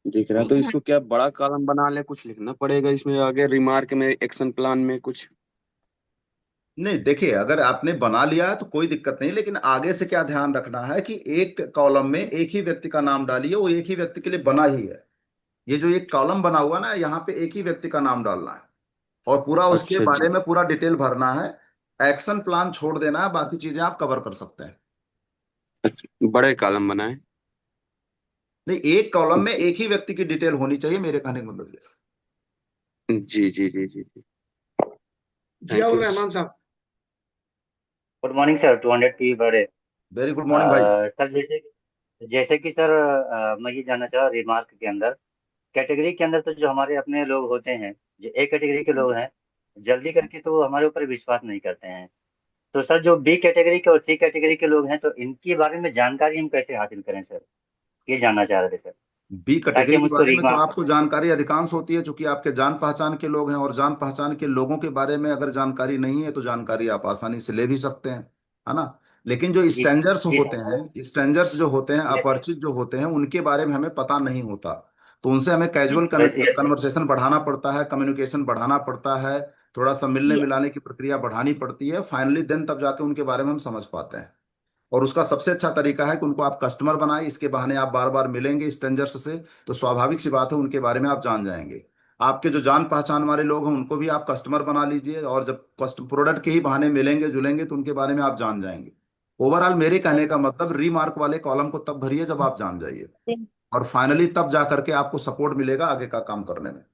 दिख रहा है, तो इसको क्या बड़ा कॉलम बना ले, कुछ लिखना पड़ेगा इसमें आगे रिमार्क में, एक्शन प्लान में कुछ? नहीं देखिए, अगर आपने बना लिया है तो कोई दिक्कत नहीं, लेकिन आगे से क्या ध्यान रखना है कि एक कॉलम में एक ही व्यक्ति का नाम डालिए, वो एक ही व्यक्ति के लिए बना ही है। ये जो एक कॉलम बना हुआ ना, यहाँ पे एक ही व्यक्ति का नाम डालना है और पूरा उसके अच्छा जी। बारे में पूरा डिटेल भरना है। एक्शन प्लान छोड़ देना है, बाकी चीजें आप कवर कर सकते हैं। अच्छा, बड़े कॉलम बनाए। नहीं, एक कॉलम में एक ही व्यक्ति की डिटेल होनी चाहिए, मेरे कहने का मतलब ये। जी जी जी जी जी। Thank Ziaur you. रहमान साहब। गुड मॉर्निंग सर, 200 पी बड़े। वेरी गुड मॉर्निंग भाई। सर जैसे जैसे कि सर मैं ये जानना चाह रिमार्क के अंदर, कैटेगरी के अंदर तो जो हमारे अपने लोग होते हैं, जो ए कैटेगरी के लोग हैं, जल्दी करके तो हमारे ऊपर विश्वास नहीं करते हैं। तो सर जो बी कैटेगरी के और सी कैटेगरी के लोग हैं, तो इनके बारे में जानकारी हम कैसे हासिल करें सर, ये जानना चाह रहे थे सर, बी ताकि कैटेगरी हम के उसको बारे में तो रिमार्क कर आपको पाए। जानकारी अधिकांश होती है, क्योंकि आपके जान पहचान के लोग हैं, और जान पहचान के लोगों के बारे में अगर जानकारी नहीं है तो जानकारी आप आसानी से ले भी सकते हैं, है ना। लेकिन जो जी स्ट्रेंजर्स जी होते सर। हैं, स्ट्रेंजर्स जो होते हैं, यस सर। अपरिचित जो होते हैं, उनके बारे में हमें पता नहीं होता। तो उनसे हमें कैजुअल यस सर। कन्वर्सेशन बढ़ाना पड़ता है, कम्युनिकेशन बढ़ाना पड़ता है, थोड़ा सा मिलने ये मिलाने की प्रक्रिया बढ़ानी पड़ती है। फाइनली देन तब जाके उनके बारे में हम समझ पाते हैं। और उसका सबसे अच्छा तरीका है कि उनको आप कस्टमर बनाए, इसके बहाने आप बार बार मिलेंगे स्ट्रेंजर्स से, तो स्वाभाविक सी बात है उनके बारे में आप जान जाएंगे। आपके जो जान पहचान वाले लोग हैं उनको भी आप कस्टमर बना लीजिए, और जब प्रोडक्ट के ही बहाने मिलेंगे जुलेंगे तो उनके बारे में आप जान जाएंगे। ओवरऑल मेरे कहने का मतलब, रीमार्क वाले कॉलम को तब भरिए जब आप जान जाइए, और फाइनली तब जा करके आपको सपोर्ट मिलेगा आगे का काम करने में।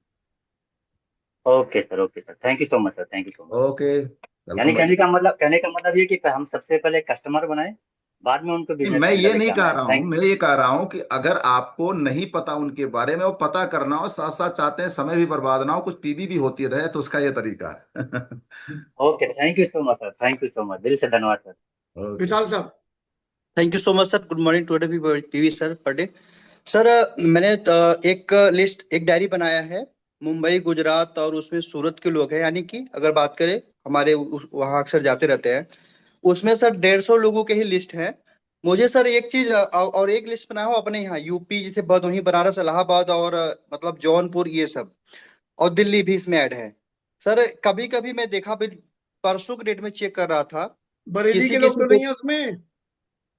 Okay sir, okay sir, thank you so much sir, thank you so much. Okay, यानी वेलकम भाई। कहने का मतलब ये कि हम सबसे पहले कस्टमर बनाए, बाद में उनको नहीं, बिजनेस मैं के अंदर ये लेके नहीं आना कह है। रहा हूं, थैंक मैं ये कह रहा हूं कि अगर आपको नहीं पता उनके बारे में, वो पता करना हो, साथ साथ चाहते हैं समय भी बर्बाद ना हो, कुछ पीवी भी होती रहे, तो उसका ये तरीका है। Okay, thank you so much sir, thank you so much, दिल से धन्यवाद सर। ओके। विशाल साहब। Thank you so much sir. Good morning to every PV sir पर डे। सर मैंने एक लिस्ट, एक डायरी बनाया है, मुंबई गुजरात और उसमें सूरत के लोग हैं, यानी कि अगर बात करें हमारे वहाँ अक्सर जाते रहते हैं, उसमें सर 150 लोगों के ही लिस्ट है। मुझे सर एक चीज और एक लिस्ट बनाया हो अपने यहाँ यूपी, जैसे भदोही, बनारस, इलाहाबाद और मतलब जौनपुर, ये सब, और दिल्ली भी इसमें ऐड है। सर कभी कभी मैं देखा भी, परसों के डेट में चेक कर रहा था, बरेली किसी के लोग किसी तो को। नहीं है उसमें?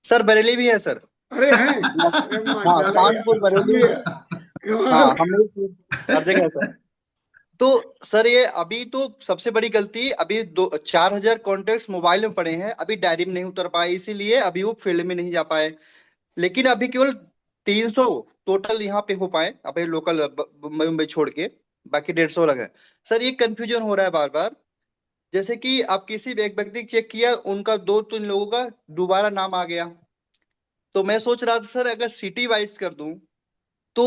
सर बरेली भी है सर। अरे हैं? अरे हाँ, माशाल्लाह कानपुर, यार, बरेली। ये हाँ, कमाल। हम लोग हर जगह है सर। तो सर ये अभी तो सबसे बड़ी गलती, अभी 4,000 कॉन्टेक्ट मोबाइल में पड़े हैं, अभी डायरी में नहीं उतर पाए, इसीलिए अभी वो फील्ड में नहीं जा पाए। लेकिन अभी केवल 300 टोटल यहाँ पे हो पाए, अभी लोकल मुंबई मुंबई छोड़ के, बाकी 150 लगे। सर ये कंफ्यूजन हो रहा है बार बार, जैसे कि आप किसी भी एक व्यक्ति चेक किया, उनका 2-3 लोगों का दोबारा नाम आ गया। तो मैं सोच रहा था सर, अगर सिटी वाइज कर दूं तो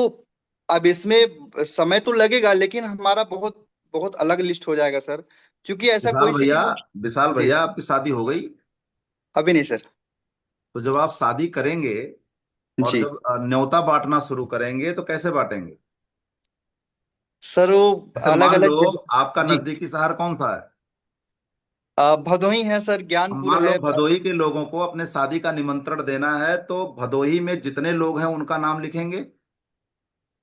अब इसमें समय तो लगेगा, लेकिन हमारा बहुत बहुत अलग लिस्ट हो जाएगा सर, क्योंकि ऐसा विशाल कोई भैया, सिटी। विशाल जी। भैया, आपकी शादी हो गई? अभी नहीं सर। तो जब आप शादी करेंगे और जी जब न्योता बांटना शुरू करेंगे तो कैसे बांटेंगे? सर, वो जैसे अलग मान लो अलग। आपका जी। नजदीकी शहर कौन सा है? भदोही है सर, अब ज्ञानपुर मान लो है। भदोही के लोगों को अपने शादी का निमंत्रण देना है, तो भदोही में जितने लोग हैं उनका नाम लिखेंगे।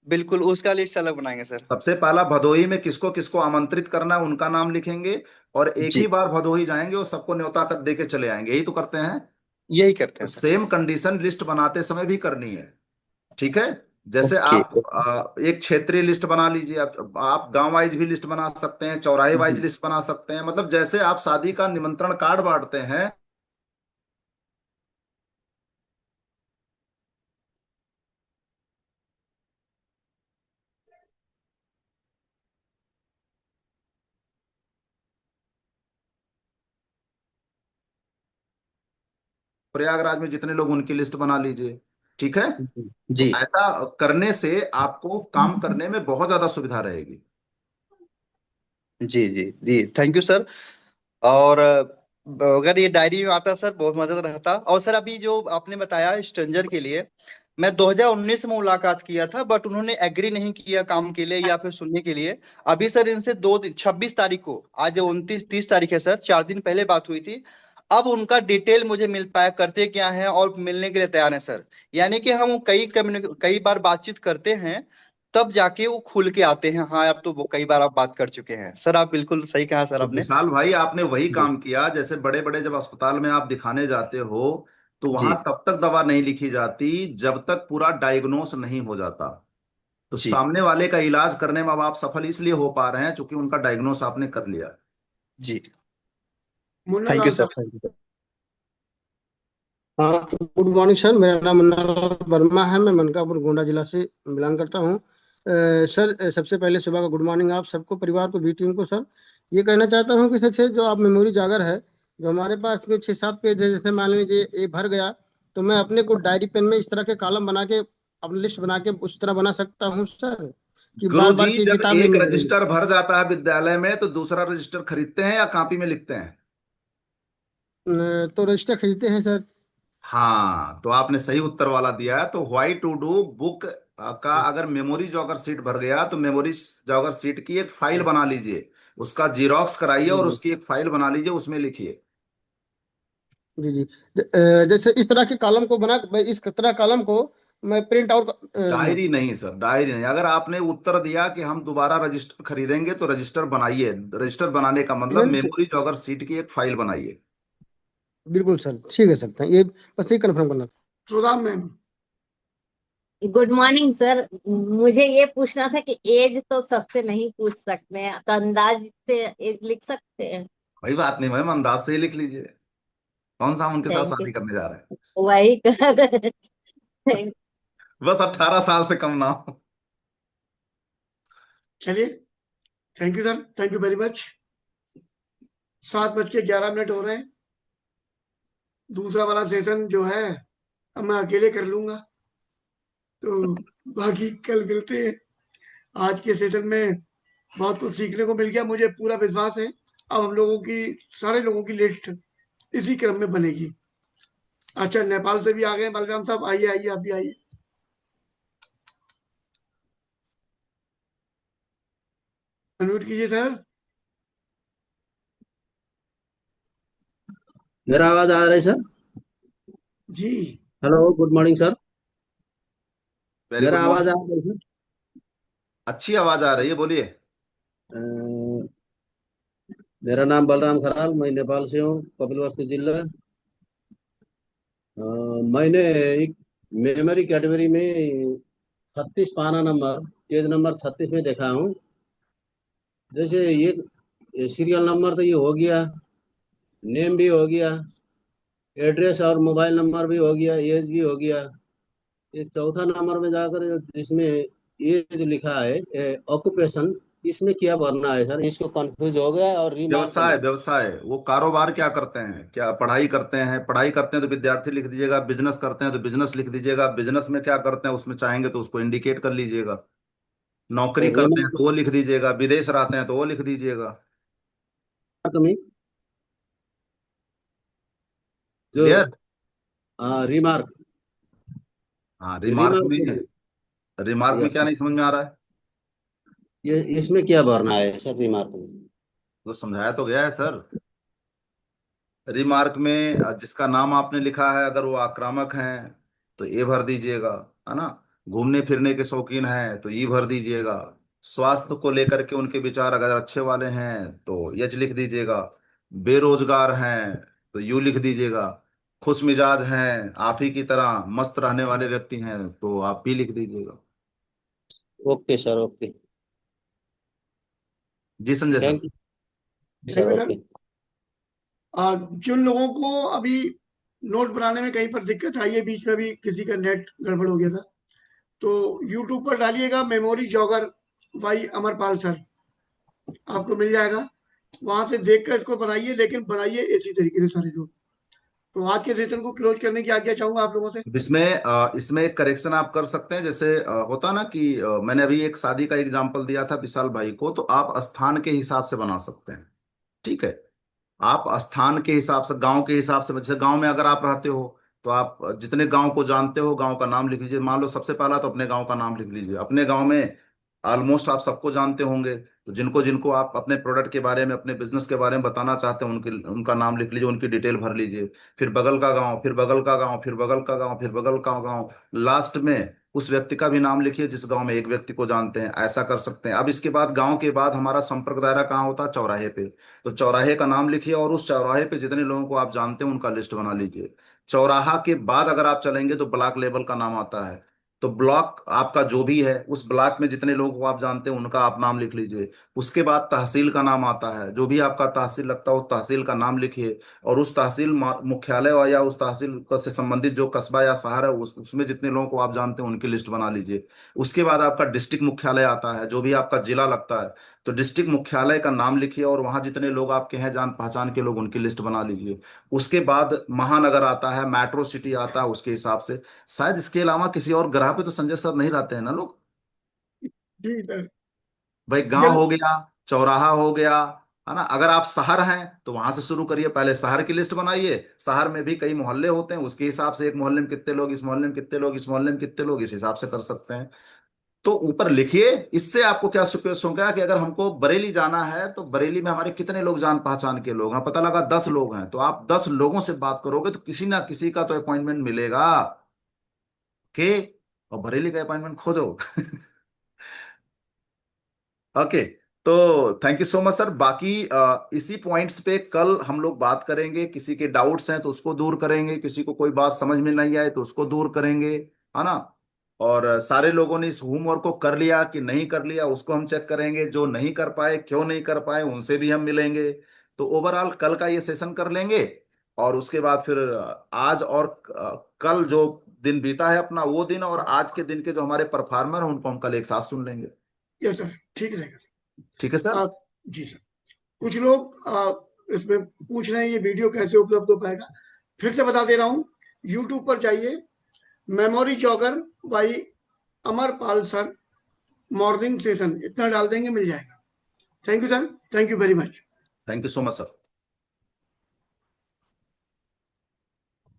बिल्कुल, उसका लिस्ट अलग बनाएंगे सर। सबसे पहला भदोही में किसको किसको आमंत्रित करना है उनका नाम लिखेंगे, और एक जी, ही बार भदोही जाएंगे और सबको न्योता कर दे के चले आएंगे, यही तो करते हैं। यही करते तो हैं सर। सेम कंडीशन लिस्ट बनाते समय भी करनी है, ठीक है। जैसे ओके आप ओके। एक क्षेत्रीय लिस्ट बना लीजिए, आप गांव वाइज भी लिस्ट बना सकते हैं, चौराहे वाइज जी। लिस्ट बना सकते हैं, मतलब जैसे आप शादी का निमंत्रण कार्ड बांटते हैं। प्रयागराज में जितने लोग, उनकी लिस्ट बना लीजिए, ठीक है। तो जी ऐसा करने से आपको काम करने में बहुत ज्यादा सुविधा रहेगी। जी जी जी, थैंक यू सर। और अगर ये डायरी में आता सर, बहुत मदद रहता। और सर अभी जो आपने बताया स्ट्रेंजर के लिए, मैं 2019 में मुलाकात किया था, बट उन्होंने एग्री नहीं किया काम के लिए या फिर सुनने के लिए। अभी सर इनसे 26 तारीख को, आज 29-30 तारीख है सर, 4 दिन पहले बात हुई थी। अब उनका डिटेल मुझे मिल पाया, करते क्या है और मिलने के लिए तैयार है सर। यानी कि हम कई बार बातचीत करते हैं, तब जाके वो खुल के आते हैं। हाँ, अब तो वो कई बार आप बात कर चुके हैं सर, आप बिल्कुल सही कहा सर तो आपने। विशाल भाई, आपने वही जी काम किया। जैसे बड़े बड़े जब अस्पताल में आप दिखाने जाते हो, तो वहां जी तब तक दवा नहीं लिखी जाती जब तक पूरा डायग्नोस नहीं हो जाता। तो जी सामने वाले का इलाज करने में अब आप सफल इसलिए हो पा रहे हैं क्योंकि उनका डायग्नोस आपने कर लिया। जी। Munna thank you Lal sir, साहब। Thank you. हाँ, तो गुड मॉर्निंग सर। मेरा नाम मुन्ना लाल वर्मा है। मैं मनकापुर गोंडा जिला से बिलोंग करता हूँ। सर, सबसे पहले सुबह का गुड मॉर्निंग आप सबको, परिवार को, भी टीम को। सर, ये कहना चाहता हूँ कि जैसे जो आप मेमोरी जागर है, जो हमारे पास में 6-7 पेज है, जैसे मान लीजिए ये भर गया, तो मैं अपने को डायरी पेन में इस तरह के कॉलम बना के अपनी लिस्ट बना के उस तरह बना सकता हूँ सर, कि बार गुरुजी, बार की जब किताब नहीं एक मिलेगी। रजिस्टर भर जाता है विद्यालय में तो दूसरा रजिस्टर खरीदते हैं या कॉपी में लिखते हैं? तो रजिस्टर खरीदते हैं सर। हाँ, तो आपने सही उत्तर वाला दिया है। तो व्हाई टू डू बुक का अगर मेमोरी जॉगर सीट भर गया तो मेमोरी जॉगर सीट की एक फाइल बना लीजिए, उसका जीरोक्स कराइए जी और जी उसकी एक फाइल बना लीजिए, उसमें लिखिए। जी जी। जैसे इस तरह के कॉलम को बना, मैं इस तरह कॉलम को मैं प्रिंट आउट लूँ। डायरी नहीं सर, डायरी नहीं। अगर आपने उत्तर दिया कि हम दोबारा रजिस्टर खरीदेंगे तो रजिस्टर बनाइए। रजिस्टर बनाने का मतलब नहीं नहीं, मेमोरी जॉगर सीट की एक फाइल बनाइए। बिल्कुल सर, ठीक है सर। ये बस ये कंफर्म करना। सुधा मैम। Good morning sir. मुझे ये पूछना था कि एज तो सबसे नहीं पूछ सकते हैं, तो अंदाज से एज लिख सकते हैं? कोई बात नहीं मैम, अंदाज से ही लिख लीजिए। कौन सा हम उनके साथ थैंक यू। शादी करने जा रहे हैं? वही कर थैंक बस 18 साल से कम ना हो। चलिए, thank you sir, thank you very much. 7:11 हो रहे हैं। दूसरा वाला सेशन जो है अब मैं अकेले कर लूंगा, तो बाकी कल मिलते हैं। आज के सेशन में बहुत कुछ सीखने को मिल गया, मुझे पूरा विश्वास है अब हम लोगों की, सारे लोगों की लिस्ट इसी क्रम में बनेगी। अच्छा, नेपाल से भी आ गए बलराम साहब, आइए आइए, आप भी आइए। अनम्यूट कीजिए सर। मेरा आवाज आ रहा है सर? जी। Hello, good morning sir. Very मेरा गुड आवाज आ मॉर्निंग। रहा है सर? अच्छी आवाज आ रही है, बोलिए। अ, मेरा नाम बलराम खराल, मैं नेपाल से हूँ, कपिलवस्तु जिला। मैंने एक मेमोरी कैटेगरी में 36 पाना नंबर, पेज नंबर 36 में देखा हूँ। जैसे ये सीरियल नंबर तो ये हो गया, नेम भी हो गया, एड्रेस और मोबाइल नंबर भी हो गया, एज भी हो गया। ये चौथा नंबर में जाकर जिसमें एज लिखा है ऑक्यूपेशन, इसमें क्या भरना है सर? इसको कंफ्यूज हो गया। और रिमार्क व्यवसाय, में व्यवसाय वो कारोबार क्या करते हैं, क्या पढ़ाई करते हैं? पढ़ाई करते हैं तो विद्यार्थी लिख दीजिएगा, बिजनेस करते हैं तो बिजनेस लिख दीजिएगा, बिजनेस में क्या करते हैं उसमें चाहेंगे तो उसको इंडिकेट कर लीजिएगा। नौकरी और करते हैं रिमार्क तो वो लिख दीजिएगा, विदेश रहते हैं तो वो लिख दीजिएगा। में जो क्लियर? रिमार्क, हाँ, रिमार्क रिमार्क में। में रिमार्क में यस क्या सर, नहीं समझ में आ रहा है? ये इसमें क्या भरना है सर रिमार्क में? तो समझाया तो गया है सर। रिमार्क में जिसका नाम आपने लिखा है अगर वो आक्रामक हैं तो ए भर दीजिएगा, है ना। घूमने फिरने के शौकीन हैं तो ई भर दीजिएगा। स्वास्थ्य को लेकर के उनके विचार अगर अच्छे वाले हैं तो यच लिख दीजिएगा। बेरोजगार हैं तो यू लिख दीजिएगा। खुश मिजाज हैं, आप ही की तरह मस्त रहने वाले व्यक्ति हैं तो आप भी लिख दीजिएगा। Okay sir, okay. जी Sanjay sir. Thank you thank sir, you sir. Okay. जिन लोगों को अभी नोट बनाने में कहीं पर दिक्कत आई है, बीच में भी किसी का नेट गड़बड़ हो गया था, तो यूट्यूब पर डालिएगा मेमोरी जॉगर भाई अमरपाल सर, आपको मिल जाएगा। वहां से देखकर इसको बनाइए, लेकिन बनाइए इसी तरीके से सारे लोग। तो आज के सेशन को क्लोज करने की आज्ञा चाहूंगा आप लोगों से। इसमें एक करेक्शन आप कर सकते हैं। जैसे होता ना कि मैंने अभी एक शादी का एग्जांपल दिया था विशाल भाई को, तो आप स्थान के हिसाब से बना सकते हैं। ठीक है, आप स्थान के हिसाब से, गांव के हिसाब से, जैसे गांव में अगर आप रहते हो तो आप जितने गांव को जानते हो गांव का नाम लिख लीजिए। मान लो सबसे पहला तो अपने गांव का नाम लिख लीजिए। अपने गांव में ऑलमोस्ट आप सबको जानते होंगे, तो जिनको जिनको आप अपने प्रोडक्ट के बारे में, अपने बिजनेस के बारे में बताना चाहते हैं, उनका नाम लिख लीजिए, उनकी डिटेल भर लीजिए, फिर बगल का गांव, फिर बगल का गांव, फिर बगल का गांव, फिर बगल का गांव, लास्ट में उस व्यक्ति का भी नाम लिखिए जिस गांव में एक व्यक्ति को जानते हैं। ऐसा कर सकते हैं। अब इसके बाद गांव के बाद हमारा संपर्क दायरा कहाँ होता है? चौराहे पे। तो चौराहे का नाम लिखिए और उस चौराहे पे जितने लोगों को आप जानते हैं उनका लिस्ट बना लीजिए। चौराहा के बाद अगर आप चलेंगे तो ब्लॉक लेवल का नाम आता है। तो ब्लॉक आपका जो भी है, उस ब्लॉक में जितने लोगों को आप जानते हैं उनका आप नाम लिख लीजिए। उसके बाद तहसील का नाम आता है। जो भी आपका तहसील लगता है उस तहसील का नाम लिखिए और उस तहसील मुख्यालय या उस तहसील से संबंधित जो कस्बा या शहर है उसमें जितने लोगों को आप जानते हैं उनकी लिस्ट बना लीजिए। उसके बाद आपका डिस्ट्रिक्ट मुख्यालय आता है, जो भी आपका जिला लगता है तो डिस्ट्रिक्ट मुख्यालय का नाम लिखिए और वहां जितने लोग आपके हैं जान पहचान के लोग, उनकी लिस्ट बना लीजिए। उसके बाद महानगर आता है, मेट्रो सिटी आता है, उसके हिसाब से। शायद इसके अलावा किसी और ग्रह पे तो संजय सर नहीं रहते हैं ना लोग? जी सर। भाई गांव हो गया, चौराहा हो गया, है ना। अगर आप शहर हैं तो वहां से शुरू करिए, पहले शहर की लिस्ट बनाइए। शहर में भी कई मोहल्ले होते हैं, उसके हिसाब से एक मोहल्ले में कितने लोग, इस मोहल्ले में कितने लोग, इस मोहल्ले में कितने लोग, इस हिसाब से कर सकते हैं। तो ऊपर लिखिए। इससे आपको क्या सुकेश होगा कि अगर हमको बरेली जाना है तो बरेली में हमारे कितने लोग जान पहचान के लोग हैं, पता लगा 10 लोग हैं, तो आप 10 लोगों से बात करोगे तो किसी ना किसी का तो अपॉइंटमेंट मिलेगा के, और बरेली का अपॉइंटमेंट खोजो। ओके। तो thank you so much sir. बाकी इसी पॉइंट्स पे कल हम लोग बात करेंगे। किसी के डाउट्स हैं तो उसको दूर करेंगे, किसी को कोई बात समझ में नहीं आए तो उसको दूर करेंगे, है ना। और सारे लोगों ने इस होमवर्क को कर लिया कि नहीं कर लिया उसको हम चेक करेंगे। जो नहीं कर पाए, क्यों नहीं कर पाए, उनसे भी हम मिलेंगे। तो ओवरऑल कल का ये सेशन कर लेंगे और उसके बाद फिर आज और कल जो दिन बीता है अपना, वो दिन और आज के दिन के जो हमारे परफॉर्मर हैं उनको हम कल एक साथ सुन लेंगे। यस सर, ठीक रहेगा। ठीक है सर। जी सर। कुछ लोग इसमें पूछ रहे हैं ये वीडियो कैसे उपलब्ध हो पाएगा। फिर से बता दे रहा हूँ, यूट्यूब पर जाइए, memory jogger by Amarpal sir morning session, इतना डाल देंगे मिल जाएगा। Thank you sir, thank you very much. Thank you so much sir.